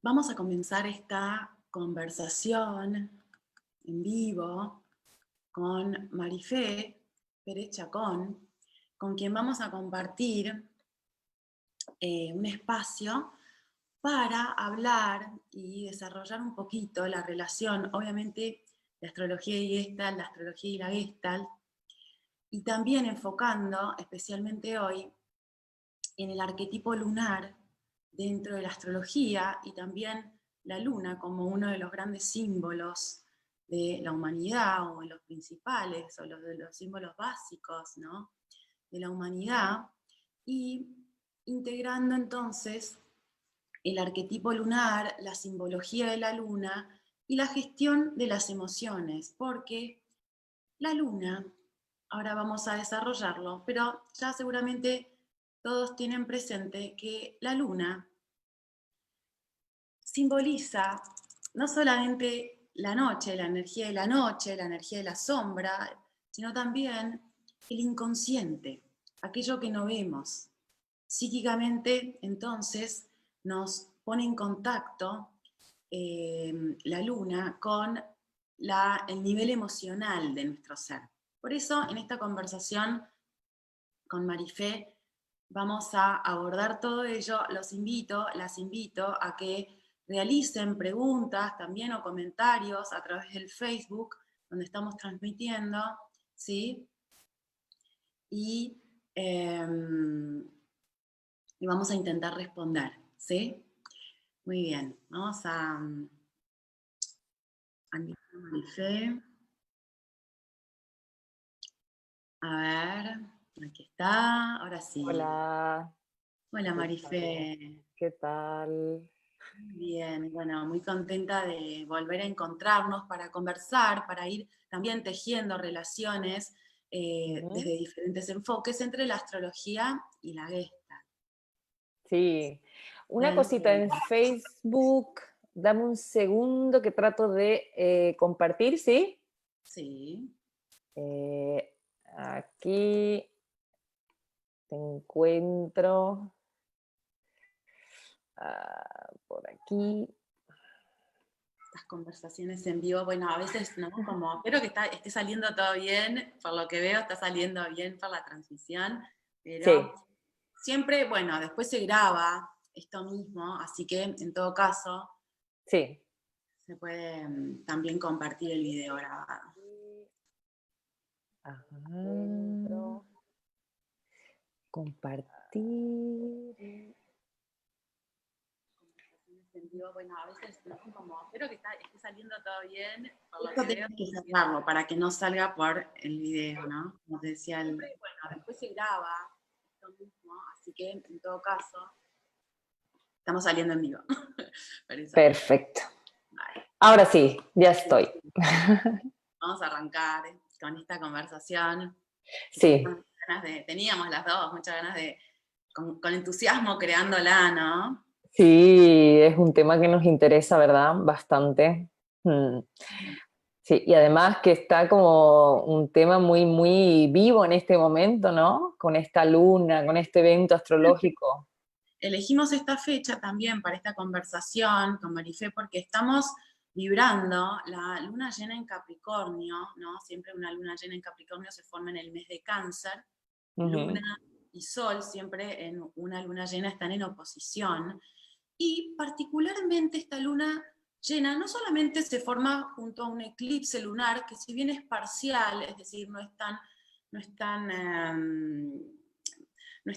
Vamos a comenzar esta conversación en vivo con Marifé Pérez Chacón, con quien vamos a compartir un espacio para hablar y desarrollar un poquito la relación, obviamente, de astrología y Gestalt, la astrología y la Gestalt, y también enfocando, especialmente hoy, en el arquetipo lunar dentro de la astrología y también la luna como uno de los grandes símbolos de la humanidad o los principales o los de los símbolos básicos, ¿no?, de la humanidad, y integrando entonces el arquetipo lunar, la simbología de la luna y la gestión de las emociones, porque la luna, ahora vamos a desarrollarlo, pero ya seguramente todos tienen presente que la luna simboliza no solamente la noche, la energía de la noche, la energía de la sombra, sino también el inconsciente, aquello que no vemos. Psíquicamente, entonces, nos pone en contacto la luna con el nivel emocional de nuestro ser. Por eso, en esta conversación con Marifé, vamos a abordar todo ello. Las invito a que realicen preguntas también o comentarios a través del Facebook, donde estamos transmitiendo, ¿sí? Y, eh, y vamos a intentar responder, ¿sí? Muy bien, vamos a invitar a Marifé. A ver, aquí está, ahora sí. Hola, Hola ¿qué tal? Marifé. ¿Qué tal? Bien, bueno, muy contenta de volver a encontrarnos para conversar, para ir también tejiendo relaciones Ujú. desde diferentes enfoques entre la astrología y la Gestalt. Sí, una Bueno, cosita en Facebook, dame un segundo que trato de compartir, ¿sí? sí, Aquí te encuentro, por aquí. estas conversaciones en vivo, bueno, a veces, ¿no? Como, espero que esté saliendo todo bien, por lo que veo está saliendo bien por la transmisión, pero Sí, siempre, bueno, después se graba esto mismo, así que en todo caso sí. se puede también compartir el video grabado. Ajá. Compartir. Conversaciones en vivo, bueno, a veces, ¿no? Como, espero que esté saliendo todo bien, por lo Esto que veo. tenés que cerrarlo para que no salga por el video, ¿no? Como te decía, siempre, bueno, después se graba esto mismo, así que en todo caso estamos saliendo en vivo. Por eso, Perfecto. vale. Ahora sí, ya estoy. Vamos a arrancar con esta conversación que Sí. teníamos las dos muchas ganas de, con entusiasmo creándola, ¿no? Sí, es un tema que nos interesa, ¿verdad? Bastante. Mm. Sí, y además que está como un tema muy, muy vivo en este momento, ¿no? Con esta luna, con este evento astrológico. Elegimos esta fecha también para esta conversación con Marifé porque estamos vibrando la luna llena en Capricornio, ¿no? Siempre una luna llena en Capricornio se forma en el mes de Cáncer. Luna Ujú, y Sol siempre en una luna llena están en oposición. Y particularmente esta luna llena no solamente se forma junto a un eclipse lunar, que si bien es parcial, es decir, no es tan, no es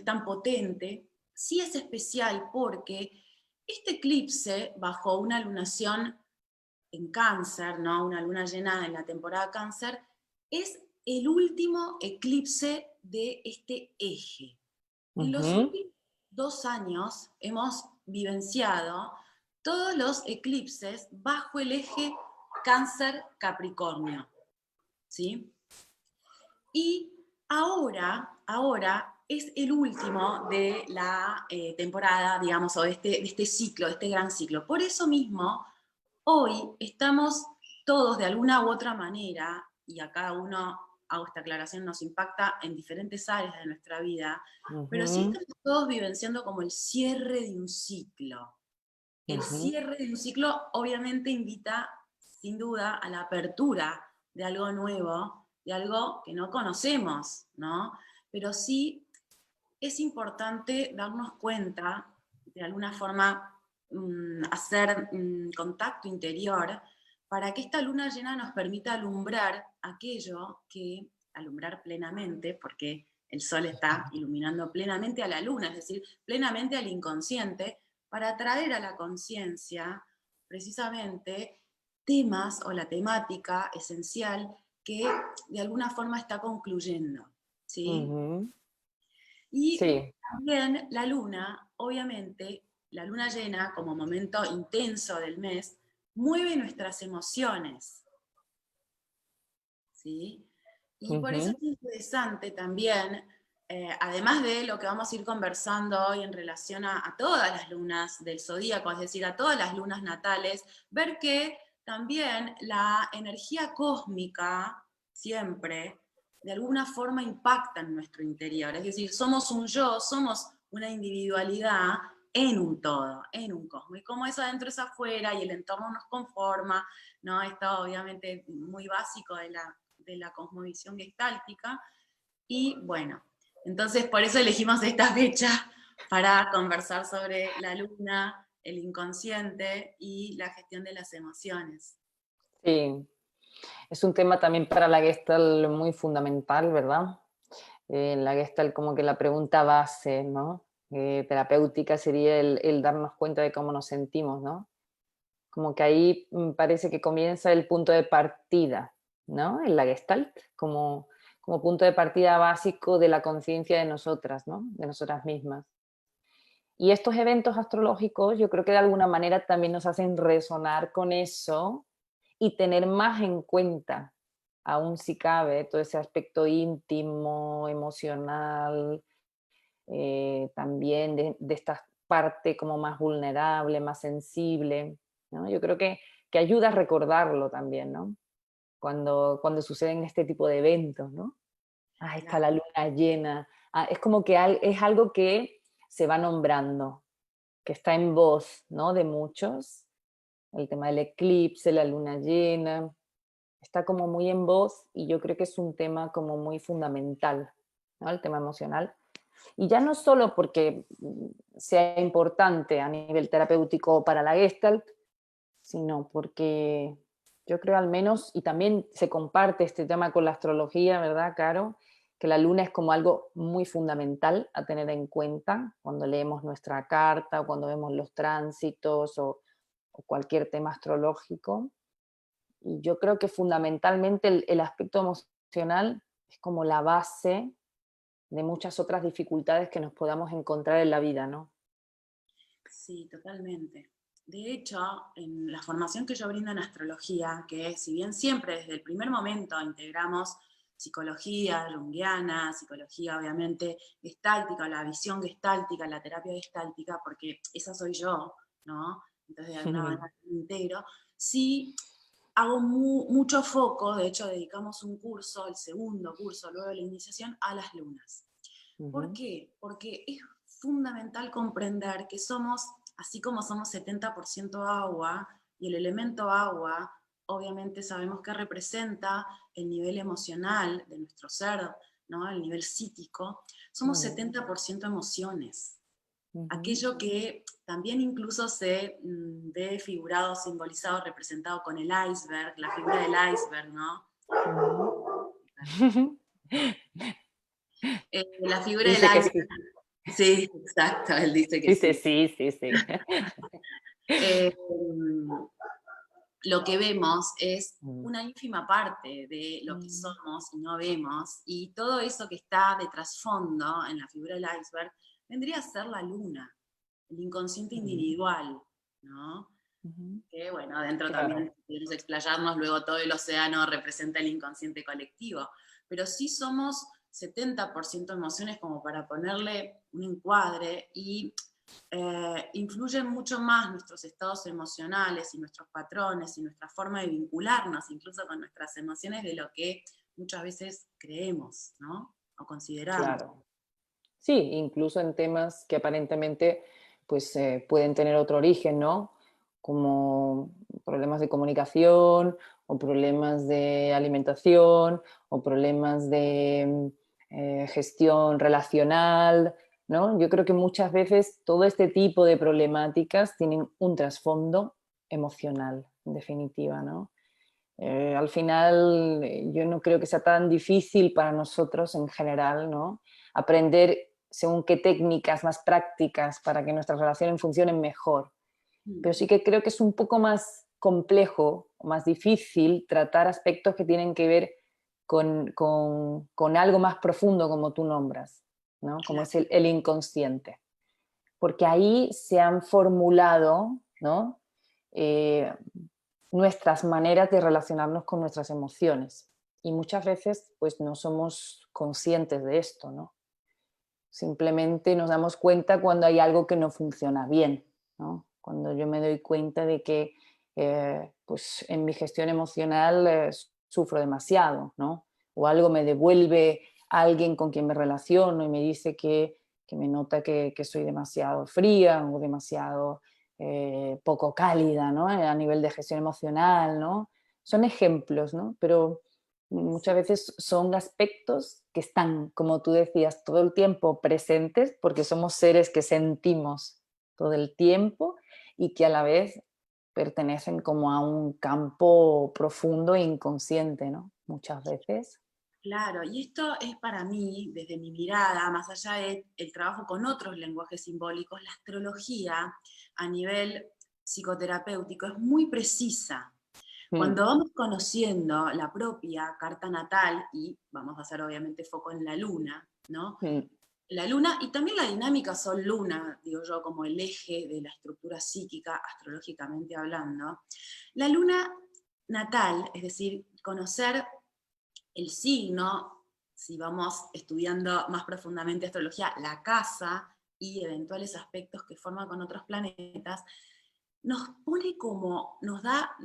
tan potente, sí es especial porque este eclipse, bajo una lunación en Cáncer, ¿no? Una luna llena en la temporada Cáncer, es el último eclipse de este eje. En los ujú. últimos 2 años hemos vivenciado todos los eclipses bajo el eje Cáncer-Capricornio, ¿sí? Y ahora es el último de la temporada, digamos, o de este ciclo, de este gran ciclo. Por eso mismo, hoy estamos todos de alguna u otra manera, y a cada uno, hago esta aclaración, nos impacta en diferentes áreas de nuestra vida, pero sí Ujú. estamos todos vivenciando como el cierre de un ciclo. El cierre de un ciclo obviamente invita, sin duda, a la apertura de algo nuevo, de algo que no conocemos, ¿no? Pero sí es importante darnos cuenta, de alguna forma, hacer contacto interior, para que esta luna llena nos permita alumbrar aquello que, alumbrar plenamente, porque el sol está iluminando plenamente a la luna, es decir, plenamente al inconsciente, para traer a la conciencia precisamente temas o la temática esencial que de alguna forma está concluyendo, ¿sí? Y Sí. también la luna, obviamente, la luna llena como momento intenso del mes, mueve nuestras emociones, ¿sí? Y por eso es interesante también, además de lo que vamos a ir conversando hoy en relación a todas las lunas del zodíaco, es decir, a todas las lunas natales, ver que también la energía cósmica siempre de alguna forma impacta en nuestro interior, es decir, somos un yo, somos una individualidad en un todo, en un cosmos, y como eso adentro es afuera y el entorno nos conforma, ¿no? Esto obviamente muy básico de la cosmovisión gestáltica, y bueno, entonces por eso elegimos esta fecha para conversar sobre la luna, el inconsciente y la gestión de las emociones. Sí, es un tema también para la Gestalt muy fundamental, ¿verdad? La Gestalt como que la pregunta base, ¿no? Terapéutica sería el darnos cuenta de cómo nos sentimos, ¿no? Como que ahí parece que comienza el punto de partida, ¿no? En la Gestalt, como punto de partida básico de la conciencia de nosotras, ¿no? De nosotras mismas. Y estos eventos astrológicos yo creo que de alguna manera también nos hacen resonar con eso y tener más en cuenta, aún si cabe, todo ese aspecto íntimo, emocional, también de esta parte como más vulnerable, más sensible, ¿no? Yo creo que ayuda a recordarlo también, ¿no? Cuando suceden este tipo de eventos, ¿no? Ah, está la Claro. luna llena. Ah, es como que es algo que se va nombrando, que está en voz, ¿no? De muchos. El tema del eclipse, la luna llena, está como muy en voz y yo creo que es un tema como muy fundamental, ¿no? El tema emocional. Y ya no solo porque sea importante a nivel terapéutico para la Gestalt, sino porque yo creo al menos, y también se comparte este tema con la astrología, ¿verdad, Caro? Que la luna es como algo muy fundamental a tener en cuenta cuando leemos nuestra carta o cuando vemos los tránsitos o cualquier tema astrológico. Y yo creo que fundamentalmente el aspecto emocional es como la base de muchas otras dificultades que nos podamos encontrar en la vida, ¿no? Sí, totalmente. De hecho, en la formación que yo brindo en astrología, que si bien siempre desde el primer momento integramos psicología junguiana, psicología obviamente gestáltica, la visión gestáltica, la terapia gestáltica, porque esa soy yo, ¿no? Entonces de alguna manera me integro, sí hago mucho foco, de hecho dedicamos un curso, el segundo curso luego de la iniciación, a las lunas. ¿Por qué? Porque es fundamental comprender que somos, así como somos 70% agua, y el elemento agua, obviamente sabemos que representa el nivel emocional de nuestro ser, ¿no? El nivel psíquico, somos 70% emociones. Aquello que también incluso se ve figurado, simbolizado, representado con el iceberg, la figura del iceberg, ¿no? La figura del Dice que iceberg. sí. Sí, exacto, él dice que Dice sí. sí, sí, sí. Eh, lo que vemos es una ínfima parte de lo que somos y no vemos, y todo eso que está de trasfondo en la figura del iceberg vendría a ser la luna, el inconsciente individual, ¿no? Que bueno, adentro Claro. también, si queremos explayarnos, luego todo el océano representa el inconsciente colectivo, pero sí somos 70% emociones como para ponerle un encuadre, y influyen mucho más nuestros estados emocionales y nuestros patrones y nuestra forma de vincularnos incluso con nuestras emociones de lo que muchas veces creemos, ¿no? O consideramos. Claro. Sí, incluso en temas que aparentemente pues, pueden tener otro origen, ¿no? como problemas de comunicación o problemas de alimentación o problemas de gestión relacional, ¿no? Yo creo que muchas veces todo este tipo de problemáticas tienen un trasfondo emocional, en definitiva, ¿no? Al final, yo no creo que sea tan difícil para nosotros en general, ¿no? Aprender según qué técnicas más prácticas para que nuestras relaciones funcionen mejor. Pero sí que creo que es un poco más complejo, más difícil tratar aspectos que tienen que ver con algo más profundo, como tú nombras, ¿no? Como Claro, es el inconsciente. Porque ahí se han formulado, ¿no? Eh, nuestras maneras de relacionarnos con nuestras emociones. Y muchas veces pues no somos conscientes de esto, ¿no? Simplemente nos damos cuenta cuando hay algo que no funciona bien, ¿no? Cuando yo me doy cuenta de que pues en mi gestión emocional sufro demasiado, ¿no? O algo me devuelve alguien con quien me relaciono y me dice que me nota que soy demasiado fría o demasiado poco cálida, ¿no? A nivel de gestión emocional, ¿no? Son ejemplos, ¿no? Pero muchas veces son aspectos que están, como tú decías, todo el tiempo presentes porque somos seres que sentimos todo el tiempo y que a la vez pertenecen como a un campo profundo e inconsciente, ¿no? Muchas veces. claro. Y esto es para mí, desde mi mirada, más allá del trabajo con otros lenguajes simbólicos, la astrología a nivel psicoterapéutico es muy precisa. Mm, Cuando vamos conociendo la propia carta natal, y vamos a hacer obviamente foco en la luna, ¿no? mm, La luna y también la dinámica sol-luna, digo yo, como el eje de la estructura psíquica, astrológicamente hablando. La luna natal, es decir, conocer el signo, si vamos estudiando más profundamente astrología, la casa y eventuales aspectos que forman con otros planetas, nos pone como, nos da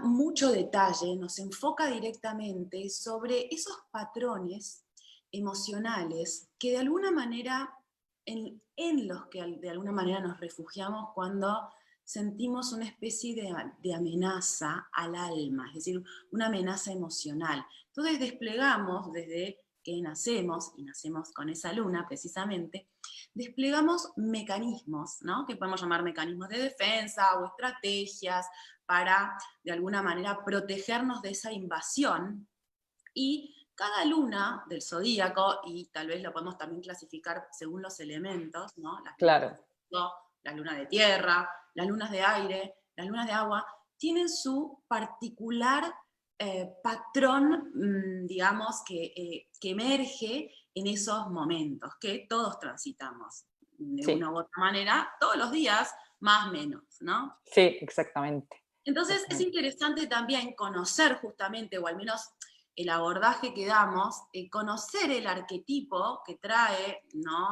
mucho detalle, nos enfoca directamente sobre esos patrones emocionales que de alguna manera, en los que de alguna manera nos refugiamos cuando sentimos una especie de amenaza al alma, es decir, una amenaza emocional. Entonces desplegamos desde que nacemos, y nacemos con esa luna precisamente, desplegamos mecanismos, ¿no? Que podemos llamar mecanismos de defensa o estrategias para, de alguna manera, protegernos de esa invasión. Y cada luna del zodíaco, y tal vez lo podemos también clasificar según los elementos, ¿no? Las lunas de claro, fuego, las lunas de tierra, las lunas de aire, las lunas de agua, tienen su particular patrón, digamos, que emerge en esos momentos, que todos transitamos de una sí, u otra manera, todos los días, más o menos, ¿no? sí, exactamente, Entonces es exactamente. interesante también conocer justamente, o al menos el abordaje que damos, conocer el arquetipo que trae, ¿no?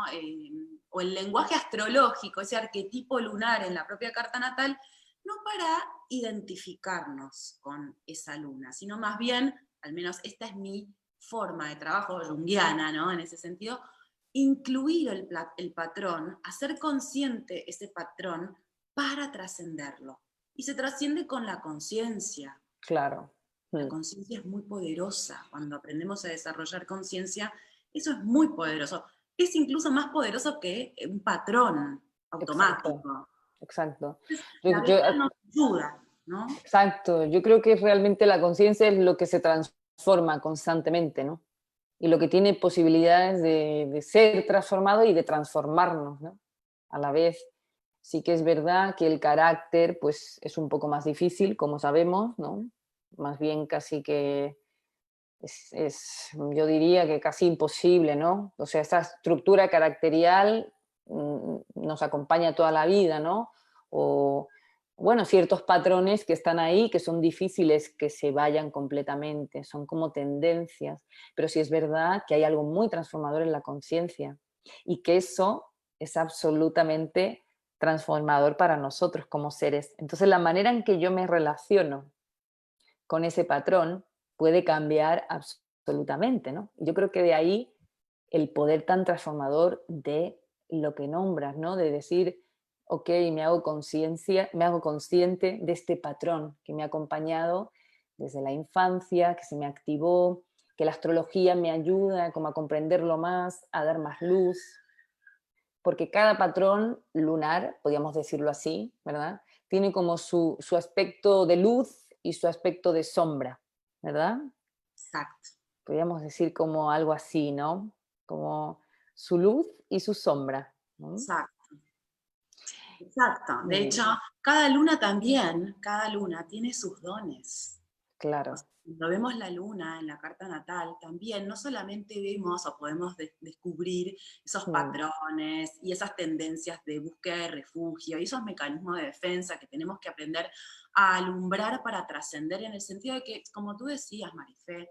O el lenguaje astrológico, ese arquetipo lunar en la propia carta natal, no para identificarnos con esa luna, sino más bien, al menos esta es mi forma de trabajo junguiana, ¿no? En ese sentido, incluir el patrón, hacer consciente ese patrón para trascenderlo. Y se trasciende con la conciencia. Claro. La Mm, conciencia es muy poderosa. Cuando aprendemos a desarrollar conciencia, eso es muy poderoso. Es incluso más poderoso que un patrón exacto, automático. exacto. Entonces, Yo, la yo, vista nos ayuda, ¿no? exacto, yo creo que realmente la conciencia es lo que se transforma constantemente, ¿no? Y lo que tiene posibilidades de ser transformado y de transformarnos, ¿no? A la vez, sí que es verdad que el carácter pues, es un poco más difícil, como sabemos, ¿no? Más bien casi que yo diría que casi imposible, ¿no? O sea, esta estructura caracterial nos acompaña toda la vida, ¿no? O, bueno, ciertos patrones que están ahí, que son difíciles que se vayan completamente, son como tendencias, pero sí es verdad que hay algo muy transformador en la conciencia y que eso es absolutamente transformador para nosotros como seres. Entonces, la manera en que yo me relaciono con ese patrón puede cambiar absolutamente, ¿no? Yo creo que de ahí el poder tan transformador de lo que nombras, ¿no? De decir, ok, me hago consciente de este patrón que me ha acompañado desde la infancia, que se me activó, que la astrología me ayuda como a comprenderlo más, a dar más luz, porque cada patrón lunar, podríamos decirlo así, ¿verdad? Tiene como su aspecto de luz y su aspecto de sombra, ¿verdad? Exacto, Podríamos decir como algo así, ¿no? Como su luz y su sombra, ¿no? exacto, exacto. De Mm, hecho, cada luna tiene sus dones. O claro. sea, cuando vemos la luna en la carta natal, también no solamente vemos o podemos descubrir esos Mm, patrones y esas tendencias de búsqueda de refugio y esos mecanismos de defensa que tenemos que aprender a alumbrar para trascender, en el sentido de que, como tú decías, Marifé,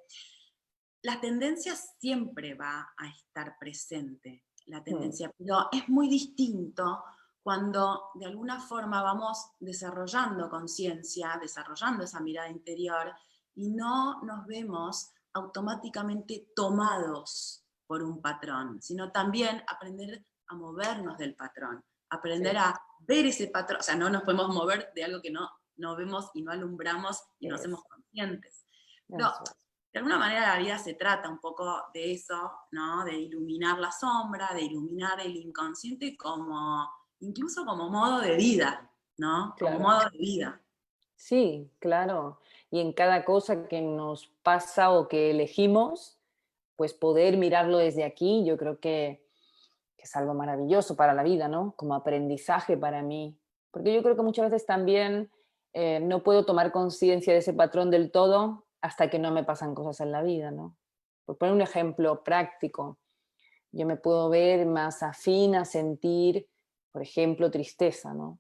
la tendencia siempre va a estar presente, la mm, tendencia, pero es muy distinto cuando de alguna forma vamos desarrollando conciencia, desarrollando esa mirada interior y no nos vemos automáticamente tomados por un patrón, sino también aprender a movernos del patrón, aprender sí, a ver ese patrón, o sea, no nos podemos mover de algo que no vemos y no alumbramos y no hacemos eso, conscientes. Pero eso es. de alguna manera la vida se trata un poco de eso, ¿no? De iluminar la sombra, de iluminar el inconsciente como, incluso como modo de vida, ¿no? Como Claro. modo de vida. Sí, claro. Y en cada cosa que nos pasa o que elegimos, pues poder mirarlo desde aquí, yo creo que es algo maravilloso para la vida, ¿no? Como aprendizaje para mí. Porque yo creo que muchas veces también no puedo tomar conciencia de ese patrón del todo hasta que no me pasan cosas en la vida, ¿no? Por poner un ejemplo práctico, yo me puedo ver más afín a sentir, por ejemplo, tristeza, ¿no?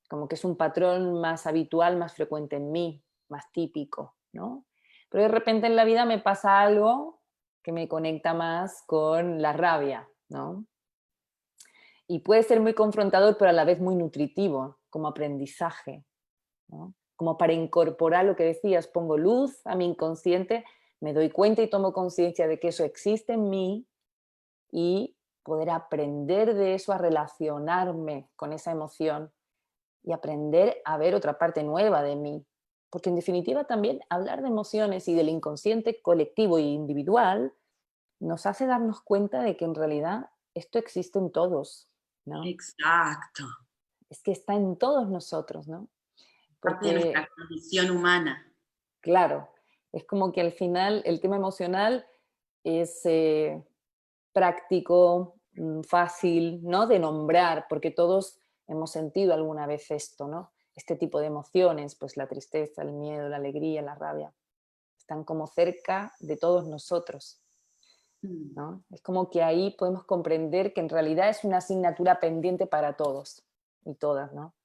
Como que es un patrón más habitual, más frecuente en mí, más típico, ¿no? Pero de repente en la vida me pasa algo que me conecta más con la rabia, ¿no? Y puede ser muy confrontador, pero a la vez muy nutritivo, como aprendizaje, ¿no? Como para incorporar lo que decías, pongo luz a mi inconsciente, me doy cuenta y tomo conciencia de que eso existe en mí y poder aprender de eso a relacionarme con esa emoción y aprender a ver otra parte nueva de mí. Porque en definitiva también hablar de emociones y del inconsciente colectivo e individual nos hace darnos cuenta de que en realidad esto existe en todos, ¿no? Exacto. Es que está en todos nosotros, ¿no? Parte de nuestra Porque, condición humana. claro, es como que al final el tema emocional es práctico, fácil, ¿no? De nombrar, porque todos hemos sentido alguna vez esto, ¿no? Este tipo de emociones, pues la tristeza, el miedo, la alegría, la rabia, están como cerca de todos nosotros, Mm. ¿no? Es como que ahí podemos comprender que en realidad es una asignatura pendiente para todos y todas, ¿no?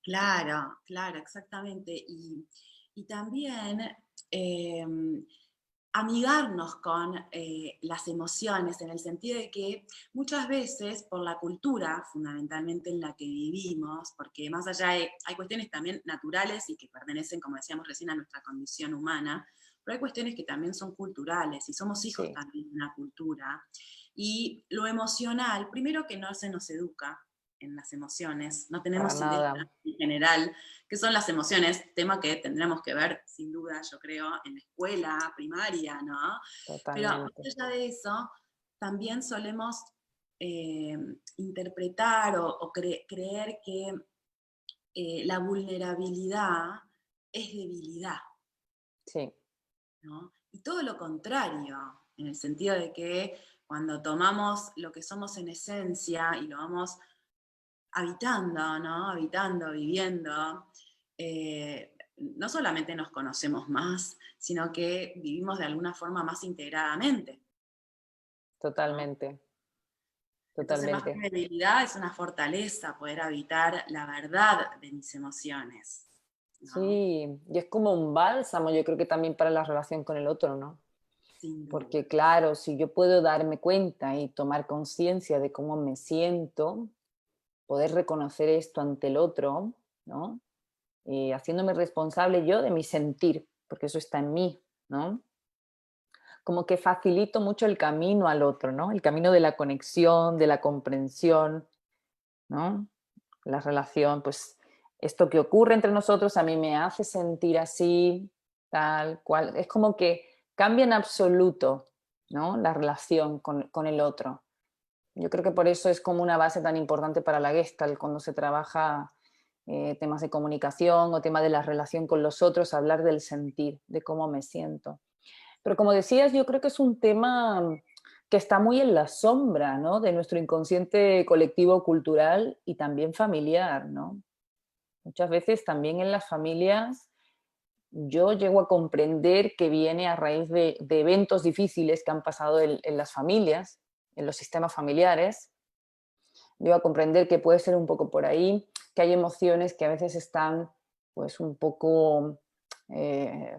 Claro, claro, exactamente. Y también amigarnos con las emociones, en el sentido de que muchas veces por la cultura, fundamentalmente en la que vivimos, porque más allá hay cuestiones también naturales y que pertenecen, como decíamos recién, a nuestra condición humana, pero hay cuestiones que también son culturales y somos hijos Sí, también de una cultura. Y lo emocional, primero que no se nos educa en las emociones, no para tenemos idea nada, en general qué son las emociones, tema que tendremos que ver, sin duda, yo creo, en la escuela primaria, ¿no? Pero más totalmente. allá de eso, también solemos eh, interpretar o creer que la vulnerabilidad es debilidad, Sí, ¿no? Y todo lo contrario, en el sentido de que cuando tomamos lo que somos en esencia y lo vamos habitando, ¿no? Habitando, viviendo, no solamente nos conocemos más, sino que vivimos de alguna forma más integradamente, ¿no? totalmente, Entonces, más totalmente. que debilidad, es una fortaleza poder habitar la verdad de mis emociones, ¿no? Sí, y es como un bálsamo, yo creo que también para la relación con el otro, ¿no? Sin duda. Porque claro, si yo puedo darme cuenta y tomar conciencia de cómo me siento, poder reconocer esto ante el otro, ¿no? Y haciéndome responsable yo de mi sentir, porque eso está en mí, ¿no? Como que facilito mucho el camino al otro, ¿no? El camino de la conexión, de la comprensión, ¿no? la relación, pues esto que ocurre entre nosotros a mí me hace sentir así, tal cual. Es como que cambia en absoluto, ¿no? La relación con el otro. Yo creo que por eso es como una base tan importante para la Gestalt cuando se trabaja temas de comunicación o tema de la relación con los otros, hablar del sentir, de cómo me siento. Pero como decías, yo creo que es un tema que está muy en la sombra, ¿no? De nuestro inconsciente colectivo cultural y también familiar, ¿no? Muchas veces también en las familias yo llego a comprender que viene a raíz de eventos difíciles que han pasado en las familias, en los sistemas familiares. Llego a comprender que puede ser un poco por ahí, que hay emociones que a veces están pues un poco eh,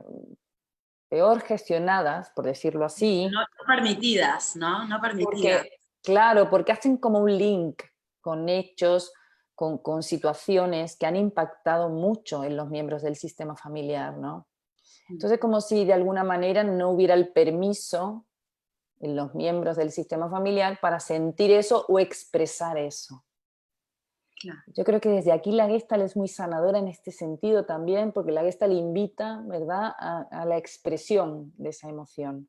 peor gestionadas, por decirlo No, así, no permitidas, ¿no? No permitidas. porque, claro, porque hacen como un link con hechos, con situaciones que han impactado mucho en los miembros del sistema familiar, ¿no? Entonces, como si de alguna manera no hubiera el permiso en los miembros del sistema familiar para sentir eso o expresar eso. Claro, Yo creo que desde aquí la Gestalt es muy sanadora en este sentido también, porque la Gestalt invita, ¿verdad?, a la expresión de esa emoción.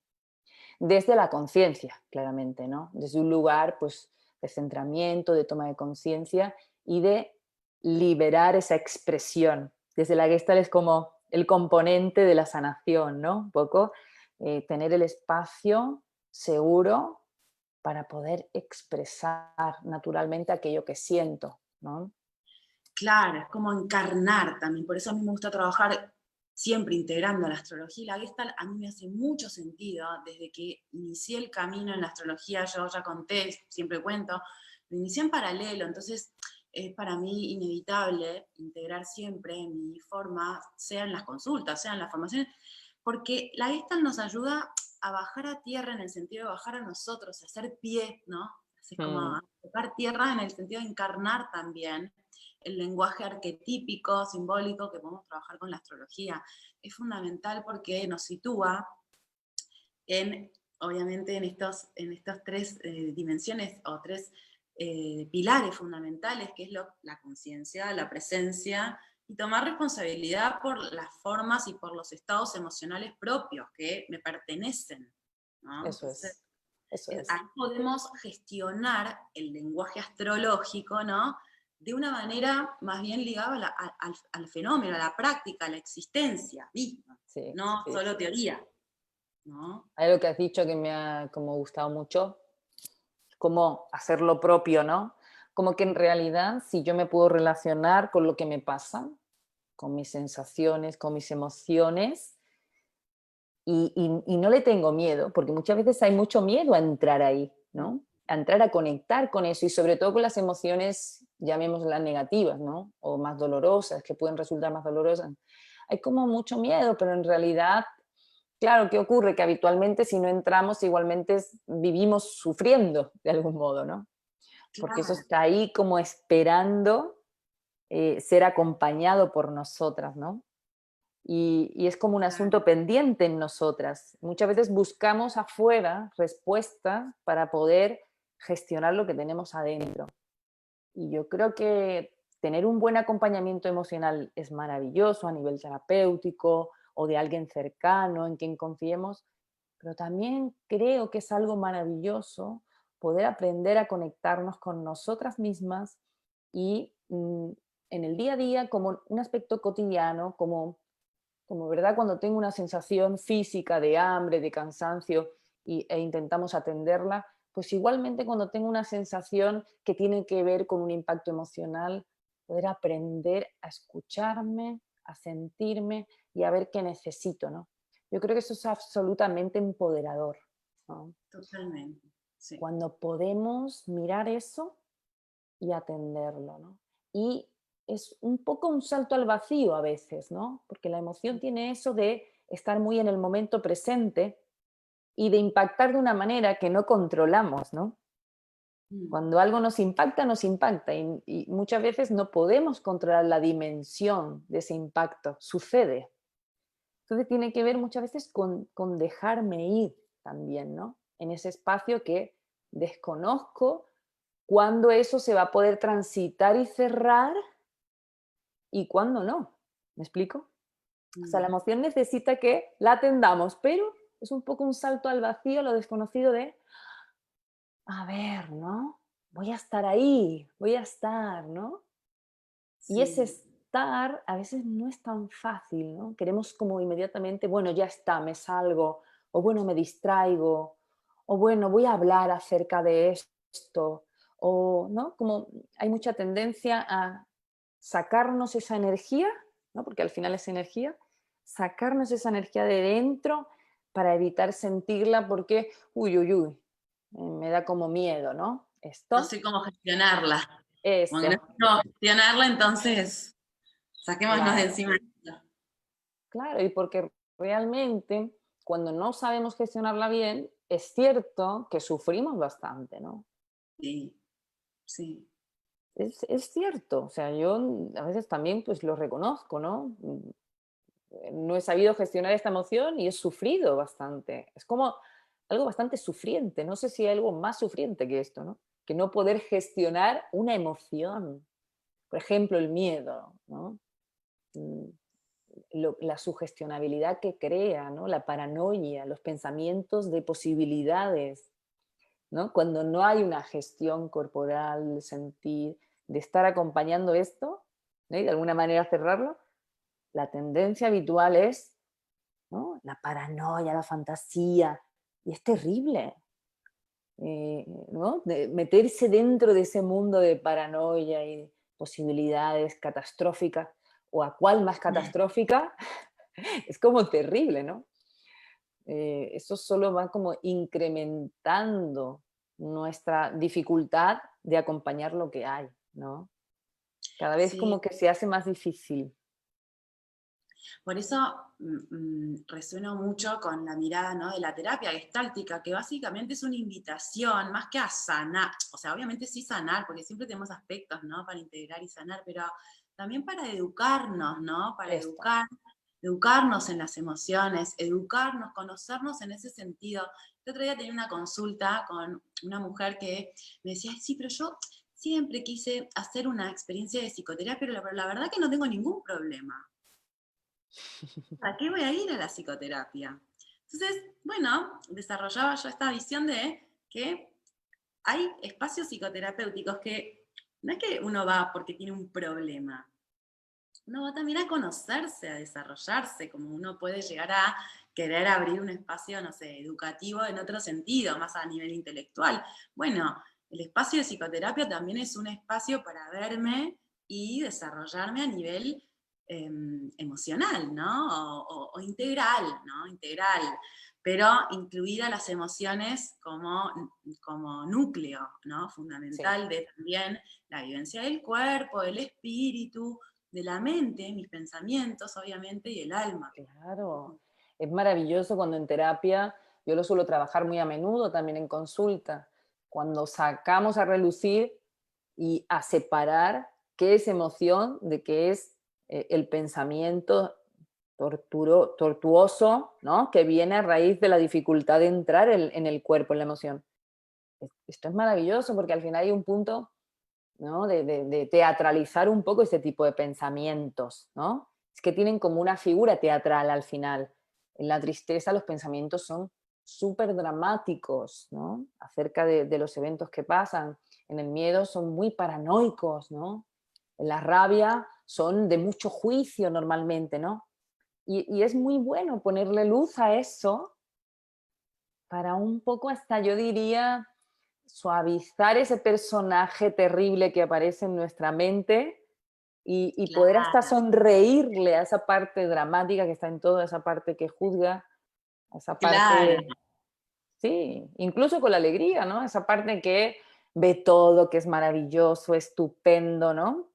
Desde la conciencia, claramente, ¿no? Desde un lugar, pues, de centramiento, de toma de conciencia y de liberar esa expresión. Desde la Gestalt es como el componente de la sanación, ¿no? Un poco tener el espacio seguro para poder expresar naturalmente aquello que siento, ¿no? claro, es como encarnar también. Por eso a mí me gusta trabajar siempre integrando la astrología y la Gestalt. A mí me hace mucho sentido desde que inicié el camino en la astrología. Yo ya conté, siempre cuento, lo inicié en paralelo, entonces es para mí inevitable integrar siempre mi forma, sea en las consultas, sea en las formaciones, porque la Gestalt nos ayuda a bajar a tierra en el sentido de bajar a nosotros, a hacer pie, ¿no? Es como Mm, a tocar tierra en el sentido de encarnar también el lenguaje arquetípico, simbólico que podemos trabajar con la astrología. Es fundamental porque nos sitúa en, obviamente, en estas tres dimensiones o tres pilares fundamentales, que es la conciencia, la presencia y tomar responsabilidad por las formas y por los estados emocionales propios que me pertenecen, ¿no? eso Entonces, es, eso es. ahí podemos gestionar el lenguaje astrológico, ¿no? De una manera más bien ligada al fenómeno, a la práctica, a la existencia misma, Sí, no sí, solo sí. teoría, ¿no? Hay algo que has dicho que me ha como gustado mucho, como hacer lo propio, ¿no? Como que en realidad si yo me puedo relacionar con lo que me pasa, con mis sensaciones, con mis emociones, y no le tengo miedo, porque muchas veces hay mucho miedo a entrar ahí, ¿no? A entrar a conectar con eso y sobre todo con las emociones, llamémoslas negativas, ¿no? O más dolorosas, que pueden resultar más dolorosas. Hay como mucho miedo, pero en realidad, claro, ¿qué ocurre? Que habitualmente si no entramos igualmente vivimos sufriendo de algún modo, ¿no? Porque eso Claro, está ahí como esperando ser acompañado por nosotras, ¿no? Y es como un claro. asunto pendiente en nosotras. Muchas veces buscamos afuera respuestas para poder gestionar lo que tenemos adentro. Y yo creo que tener un buen acompañamiento emocional es maravilloso a nivel terapéutico o de alguien cercano en quien confiemos, pero también creo que es algo maravilloso poder aprender a conectarnos con nosotras mismas y en el día a día como un aspecto cotidiano, como verdad cuando tengo una sensación física de hambre, de cansancio e intentamos atenderla, pues igualmente cuando tengo una sensación que tiene que ver con un impacto emocional, poder aprender a escucharme, a sentirme y a ver qué necesito, ¿no? Yo creo que eso es absolutamente empoderador, ¿no? Totalmente, sí. Cuando podemos mirar eso y atenderlo, ¿no? Y es un poco un salto al vacío a veces, ¿no? Porque la emoción tiene eso de estar muy en el momento presente y de impactar de una manera que no controlamos, ¿no? Mm, Cuando algo nos impacta y muchas veces no podemos controlar la dimensión de ese impacto, sucede. Entonces tiene que ver muchas veces con dejarme ir también, ¿no? En ese espacio que desconozco cuándo eso se va a poder transitar y cerrar y cuándo no. ¿Me explico? O sea, la emoción necesita que la atendamos, pero es un poco un salto al vacío, a lo desconocido de, a ver, ¿no? Voy a estar ahí, voy a estar, ¿no? Y ese Sí, estar a veces no es tan fácil, ¿no? Queremos como inmediatamente, bueno, ya está, me salgo, o bueno, me distraigo, o bueno, voy a hablar acerca de esto, o, ¿no? Como hay mucha tendencia a sacarnos esa energía, ¿no? Porque al final es energía, sacarnos esa energía de dentro para evitar sentirla porque, uy, uy, uy, me da como miedo, ¿no? no Esto, sé cómo gestionarla. Como que no sé eso, cómo gestionarla, entonces saquémonos de claro. encima esto. Claro, y porque realmente cuando no sabemos gestionarla bien, es cierto que sufrimos bastante, ¿no? Sí, sí, Es cierto, o sea, yo a veces también pues lo reconozco, ¿no? No he sabido gestionar esta emoción y he sufrido bastante. Es como algo bastante sufriente, no sé si hay algo más sufriente que esto, ¿no? Que no poder gestionar una emoción. Por ejemplo, el miedo, ¿no? Mm, la sugestionabilidad que crea, ¿no? La paranoia, los pensamientos de posibilidades, ¿no? Cuando no hay una gestión corporal, de sentir, de estar acompañando esto, ¿no? Y de alguna manera cerrarlo, la tendencia habitual es, ¿no? La paranoia, la fantasía, y es terrible, ¿no? De meterse dentro de ese mundo de paranoia y de posibilidades catastróficas, o a cuál más catastrófica, es como terrible, ¿no? Eso solo va como incrementando nuestra dificultad de acompañar lo que hay, ¿no? Cada vez sí. como que se hace más difícil. Por eso resueno mucho con la mirada, ¿no?, de la terapia gestáltica, que básicamente es una invitación más que a sanar, o sea, obviamente sí sanar, porque siempre tenemos aspectos, ¿no?, para integrar y sanar, pero también para educarnos, ¿no? Para Esto, educarnos en las emociones, educarnos, conocernos en ese sentido. El otro día tenía una consulta con una mujer que me decía, "Ay, sí, pero yo siempre quise hacer una experiencia de psicoterapia, pero la verdad que no tengo ningún problema. ¿Para qué voy a ir a la psicoterapia?". Entonces, bueno, desarrollaba yo esta visión de que hay espacios psicoterapéuticos que no es que uno va porque tiene un problema, uno va también a conocerse, a desarrollarse, como uno puede llegar a querer abrir un espacio, no sé, educativo en otro sentido, más a nivel intelectual. Bueno, el espacio de psicoterapia también es un espacio para verme y desarrollarme a nivel emocional, ¿no? O integral, ¿no? Integral, pero incluida las emociones como núcleo, ¿no? sí, Fundamental de también la vivencia del cuerpo, del espíritu, de la mente, mis pensamientos, obviamente, y el alma. claro. Es maravilloso cuando en terapia, yo lo suelo trabajar muy a menudo también en consulta, cuando sacamos a relucir y a separar qué es emoción de qué es el pensamiento tortuoso, ¿no? Que viene a raíz de la dificultad de entrar en el cuerpo, en la emoción. Esto es maravilloso porque al final hay un punto, ¿no? De teatralizar un poco ese tipo de pensamientos, ¿no? Es que tienen como una figura teatral al final. En la tristeza los pensamientos son súper dramáticos, ¿no? Acerca de los eventos que pasan. En el miedo son muy paranoicos, ¿no? En la rabia son de mucho juicio normalmente, ¿no? Y es muy bueno ponerle luz a eso para un poco hasta, yo diría, suavizar ese personaje terrible que aparece en nuestra mente y poder hasta Claro, sonreírle a esa parte dramática que está en toda esa parte que juzga, a esa claro. parte, sí, incluso con la alegría, ¿no? Esa parte que ve todo, que es maravilloso, estupendo, ¿no?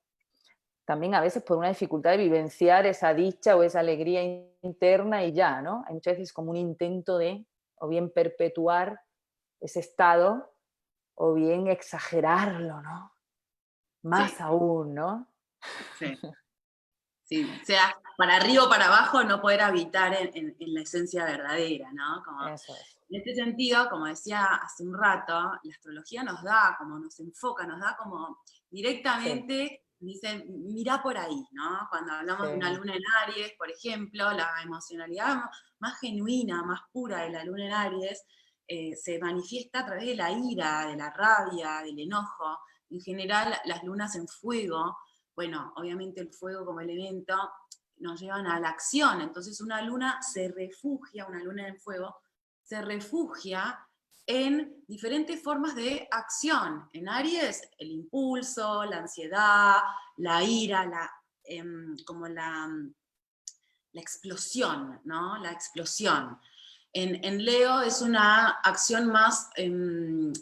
También a veces por una dificultad de vivenciar esa dicha o esa alegría interna y ya, ¿no? Hay muchas veces como un intento de o bien perpetuar ese estado o bien exagerarlo, ¿no? Más Sí, aún, ¿no? sí. Sí, o sea, para arriba o para abajo no poder habitar en la esencia verdadera, ¿no? Como, Eso es. en este sentido, como decía hace un rato, la astrología nos da, como nos enfoca, nos da como Sí, directamente, dice, mira por ahí, ¿no? Cuando hablamos de una sí, luna en Aries, por ejemplo, la emocionalidad más genuina, más pura de la luna en Aries, se manifiesta a través de la ira, de la rabia, del enojo. En general, las lunas en fuego, bueno, obviamente el fuego como elemento nos llevan a la acción, entonces una luna se refugia, una luna en fuego, se refugia en diferentes formas de acción. En Aries, el impulso, la ansiedad, la ira, como la explosión, ¿no? La explosión. En Leo es una acción más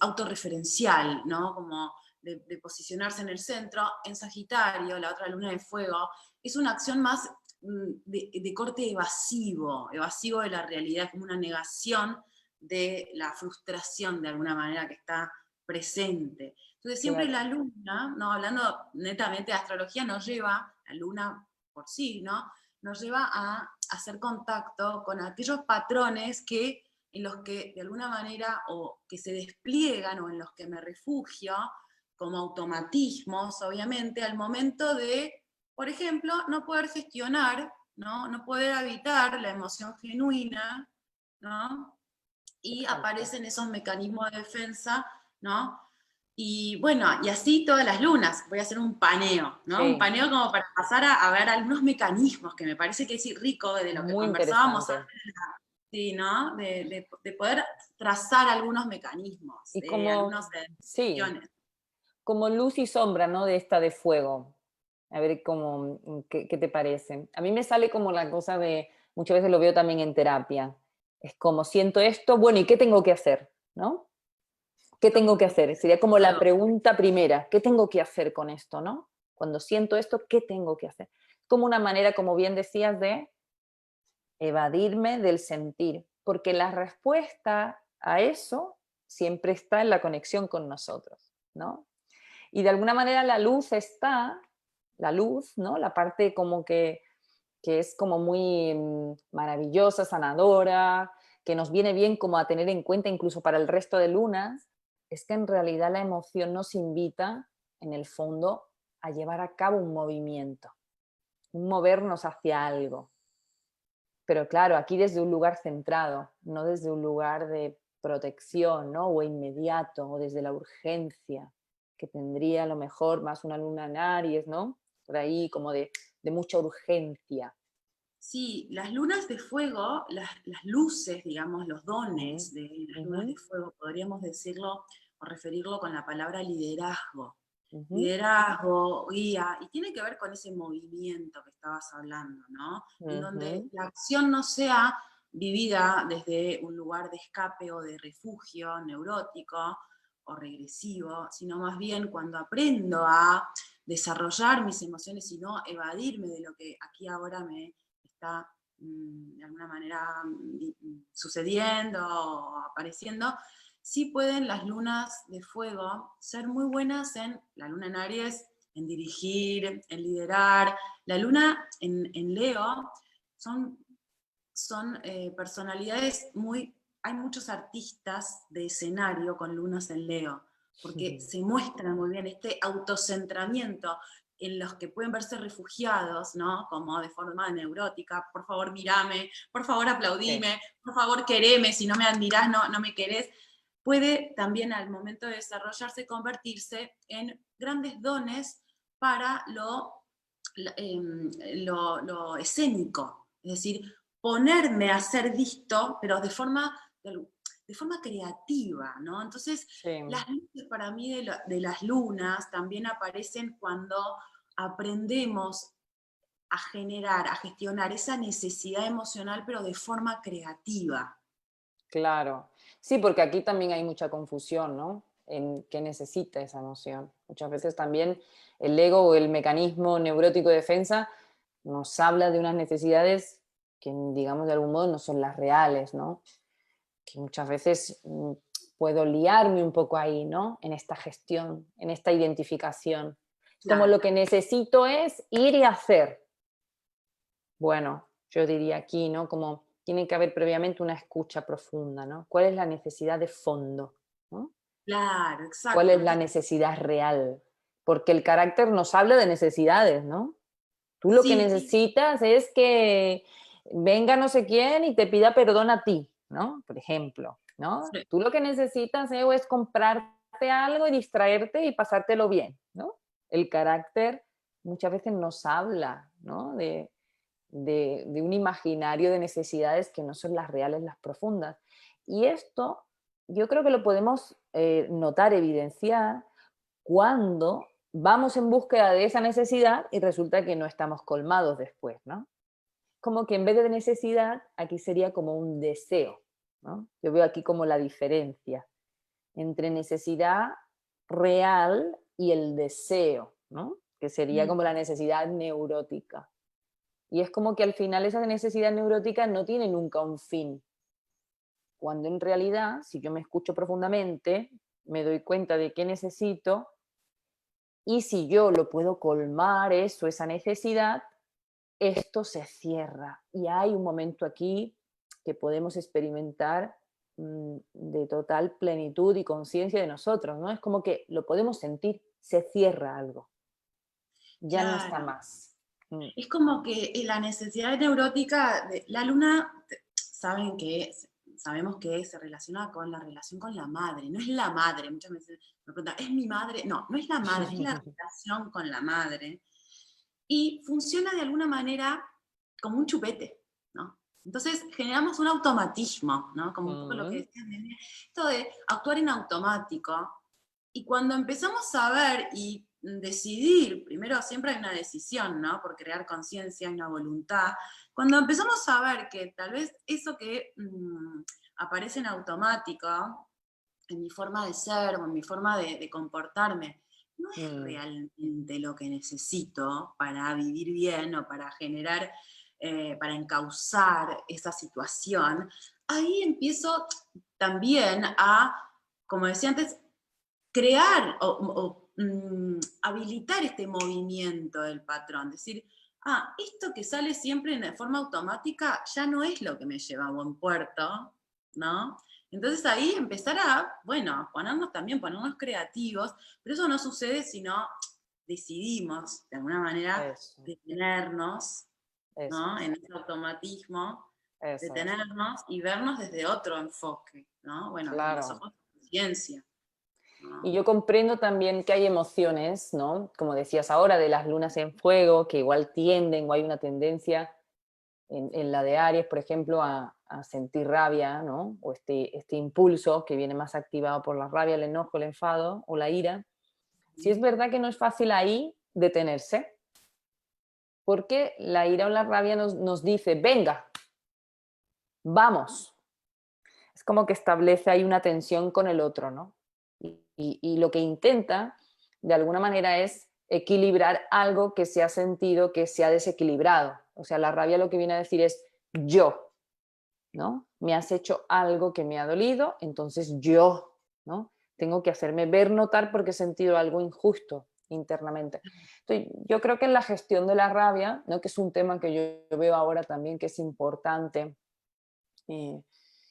autorreferencial, ¿no? Como de posicionarse en el centro. En Sagitario, la otra luna de fuego, es una acción más de corte evasivo, evasivo de la realidad, como una negación de la frustración de alguna manera que está presente. Entonces siempre claro. la luna, ¿no? Hablando netamente de astrología, nos lleva, la luna por sí, ¿no? Nos lleva a hacer contacto con aquellos patrones en los que de alguna manera o que se despliegan o en los que me refugio como automatismos, obviamente, al momento de, por ejemplo, no poder gestionar, no poder habitar la emoción genuina, ¿no? Y Exacto. aparecen esos mecanismos de defensa, ¿no? Y bueno, y así todas las lunas. Voy a hacer un paneo, ¿no? Un Sí, paneo como para pasar a ver algunos mecanismos que me parece que es rico de lo que muy conversábamos interesante. antes, sí, ¿no? De poder trazar algunos mecanismos, Y como, algunas sí, decisiones. como luz y sombra, ¿no? De esta de fuego. A ver cómo, qué te parece. A mí me sale como la cosa de, muchas veces lo veo también en terapia. Es como siento esto, bueno, ¿y qué tengo que hacer? ¿No? ¿Qué tengo que hacer? Sería como la pregunta primera, ¿qué tengo que hacer con esto, no? Cuando siento esto, ¿qué tengo que hacer? Como una manera, como bien decías, de evadirme del sentir, porque la respuesta a eso siempre está en la conexión con nosotros, ¿no? Y de alguna manera la luz está, la luz, ¿no? La parte como que es como muy maravillosa, sanadora, que nos viene bien como a tener en cuenta incluso para el resto de lunas, es que en realidad la emoción nos invita, en el fondo, a llevar a cabo un movimiento, un movernos hacia algo. Pero claro, aquí desde un lugar centrado, no desde un lugar de protección, ¿no? O inmediato, o desde la urgencia, que tendría a lo mejor más una luna en Aries, ¿no? Por ahí como de mucha urgencia. Sí, las lunas de fuego, las luces, digamos, los Ujú, dones de las lunas de ujú, fuego, podríamos decirlo o referirlo con la palabra liderazgo. ujú, Liderazgo, guía, y tiene que ver con ese movimiento que estabas hablando, ¿no? En donde ujú. la acción no sea vivida desde un lugar de escape o de refugio neurótico o regresivo, sino más bien cuando aprendo a desarrollar mis emociones y no evadirme de lo que aquí ahora me está de alguna manera sucediendo o apareciendo, sí pueden las lunas de fuego ser muy buenas en, la luna en Aries, en dirigir, en liderar. La luna en Leo son personalidades muy... Hay muchos artistas de escenario con lunas en Leo, porque se muestra muy bien este autocentramiento en los que pueden verse refugiados, ¿no? Como de forma neurótica, por favor mirame, por favor Sí, aplaudime, por favor quereme, si no me admirás no me querés, puede también al momento de desarrollarse convertirse en grandes dones para lo escénico, es decir, ponerme a ser visto, pero de forma creativa, ¿no? Entonces, sí. las luces para mí de las lunas también aparecen cuando aprendemos a generar, a gestionar esa necesidad emocional, pero de forma creativa. Claro. Sí, porque aquí también hay mucha confusión, ¿no? En qué necesita esa emoción. Muchas veces también el ego o el mecanismo neurótico de defensa nos habla de unas necesidades que, digamos, de algún modo no son las reales, ¿no? Que muchas veces puedo liarme un poco ahí, ¿no? En esta gestión, en esta identificación. Es como Claro. lo que necesito es ir y hacer. bueno, yo diría aquí, ¿no? Como tiene que haber previamente una escucha profunda, ¿no? ¿Cuál es la necesidad de fondo? ¿No? Claro, ¿Cuál exacto. es la necesidad real? Porque el carácter nos habla de necesidades, ¿no? Tú lo que Sí, necesitas es que venga no sé quién y te pida perdón a ti, ¿no? Por ejemplo, ¿no? sí, Tú lo que necesitas es comprarte algo y distraerte y pasártelo bien, ¿no? El carácter muchas veces nos habla, ¿no? De un imaginario de necesidades que no son las reales, las profundas. Y esto yo creo que lo podemos notar, evidenciar, cuando vamos en búsqueda de esa necesidad y resulta que no estamos colmados después, ¿no? Como que en vez de necesidad, aquí sería como un deseo, ¿no? Yo veo aquí como la diferencia entre necesidad real y el deseo, ¿no? Que sería como mm, la necesidad neurótica. Y es como que al final esa necesidad neurótica no tiene nunca un fin, cuando en realidad, si yo me escucho profundamente, me doy cuenta de qué necesito y si yo lo puedo colmar, eso, esa necesidad, esto se cierra. Y hay un momento aquí que podemos experimentar de total plenitud y conciencia de nosotros, ¿no? Es como que lo podemos sentir, se cierra algo, ya no está claro. más. Mm, Es como que la necesidad neurótica de la luna, sabemos que se relaciona con la relación con la madre. No es la madre, muchas veces me preguntan, ¿es mi madre? No, no es la madre, es la relación con la madre. Y funciona de alguna manera como un chupete, ¿no? Entonces generamos un automatismo, ¿no? Como un poco lo que mm, decías, Nene, esto de actuar en automático. Y cuando empezamos a ver y decidir, primero siempre hay una decisión, ¿no? Por crear conciencia, hay una voluntad. Cuando empezamos a ver que tal vez eso que aparece en automático, en mi forma de ser o en mi forma de comportarme, no es mm, realmente lo que necesito para vivir bien o para generar, para encauzar esa situación, ahí empiezo también a, como decía antes, crear o habilitar este movimiento del patrón. Decir, esto que sale siempre de forma automática ya no es lo que me lleva a buen puerto, ¿no? Entonces ahí empezar a, bueno, ponernos creativos, pero eso no sucede si no decidimos, de alguna manera, eso, detenernos, eso ¿no? es, En ese automatismo, eso es. detenernos y vernos desde otro enfoque, ¿no? Bueno, desde los Claro. ojos de la conciencia, Y ¿no? yo comprendo también que hay emociones, ¿no? Como decías ahora, de las lunas en fuego, que igual tienden o hay una tendencia en la de Aries, por ejemplo, a sentir rabia, ¿no? O este impulso que viene más activado por la rabia, el enojo, el enfado o la ira. Sí es verdad que no es fácil ahí detenerse, porque la ira o la rabia nos dice, venga, vamos. Es como que establece ahí una tensión con el otro, ¿no? Y lo que intenta, de alguna manera, es equilibrar algo que se ha sentido que se ha desequilibrado. O sea, la rabia lo que viene a decir es yo, ¿no? Me has hecho algo que me ha dolido, entonces yo, ¿no? Tengo que hacerme ver, notar porque he sentido algo injusto internamente. Entonces, yo creo que en la gestión de la rabia, ¿no? Que es un tema que yo veo ahora también que es importante, eh,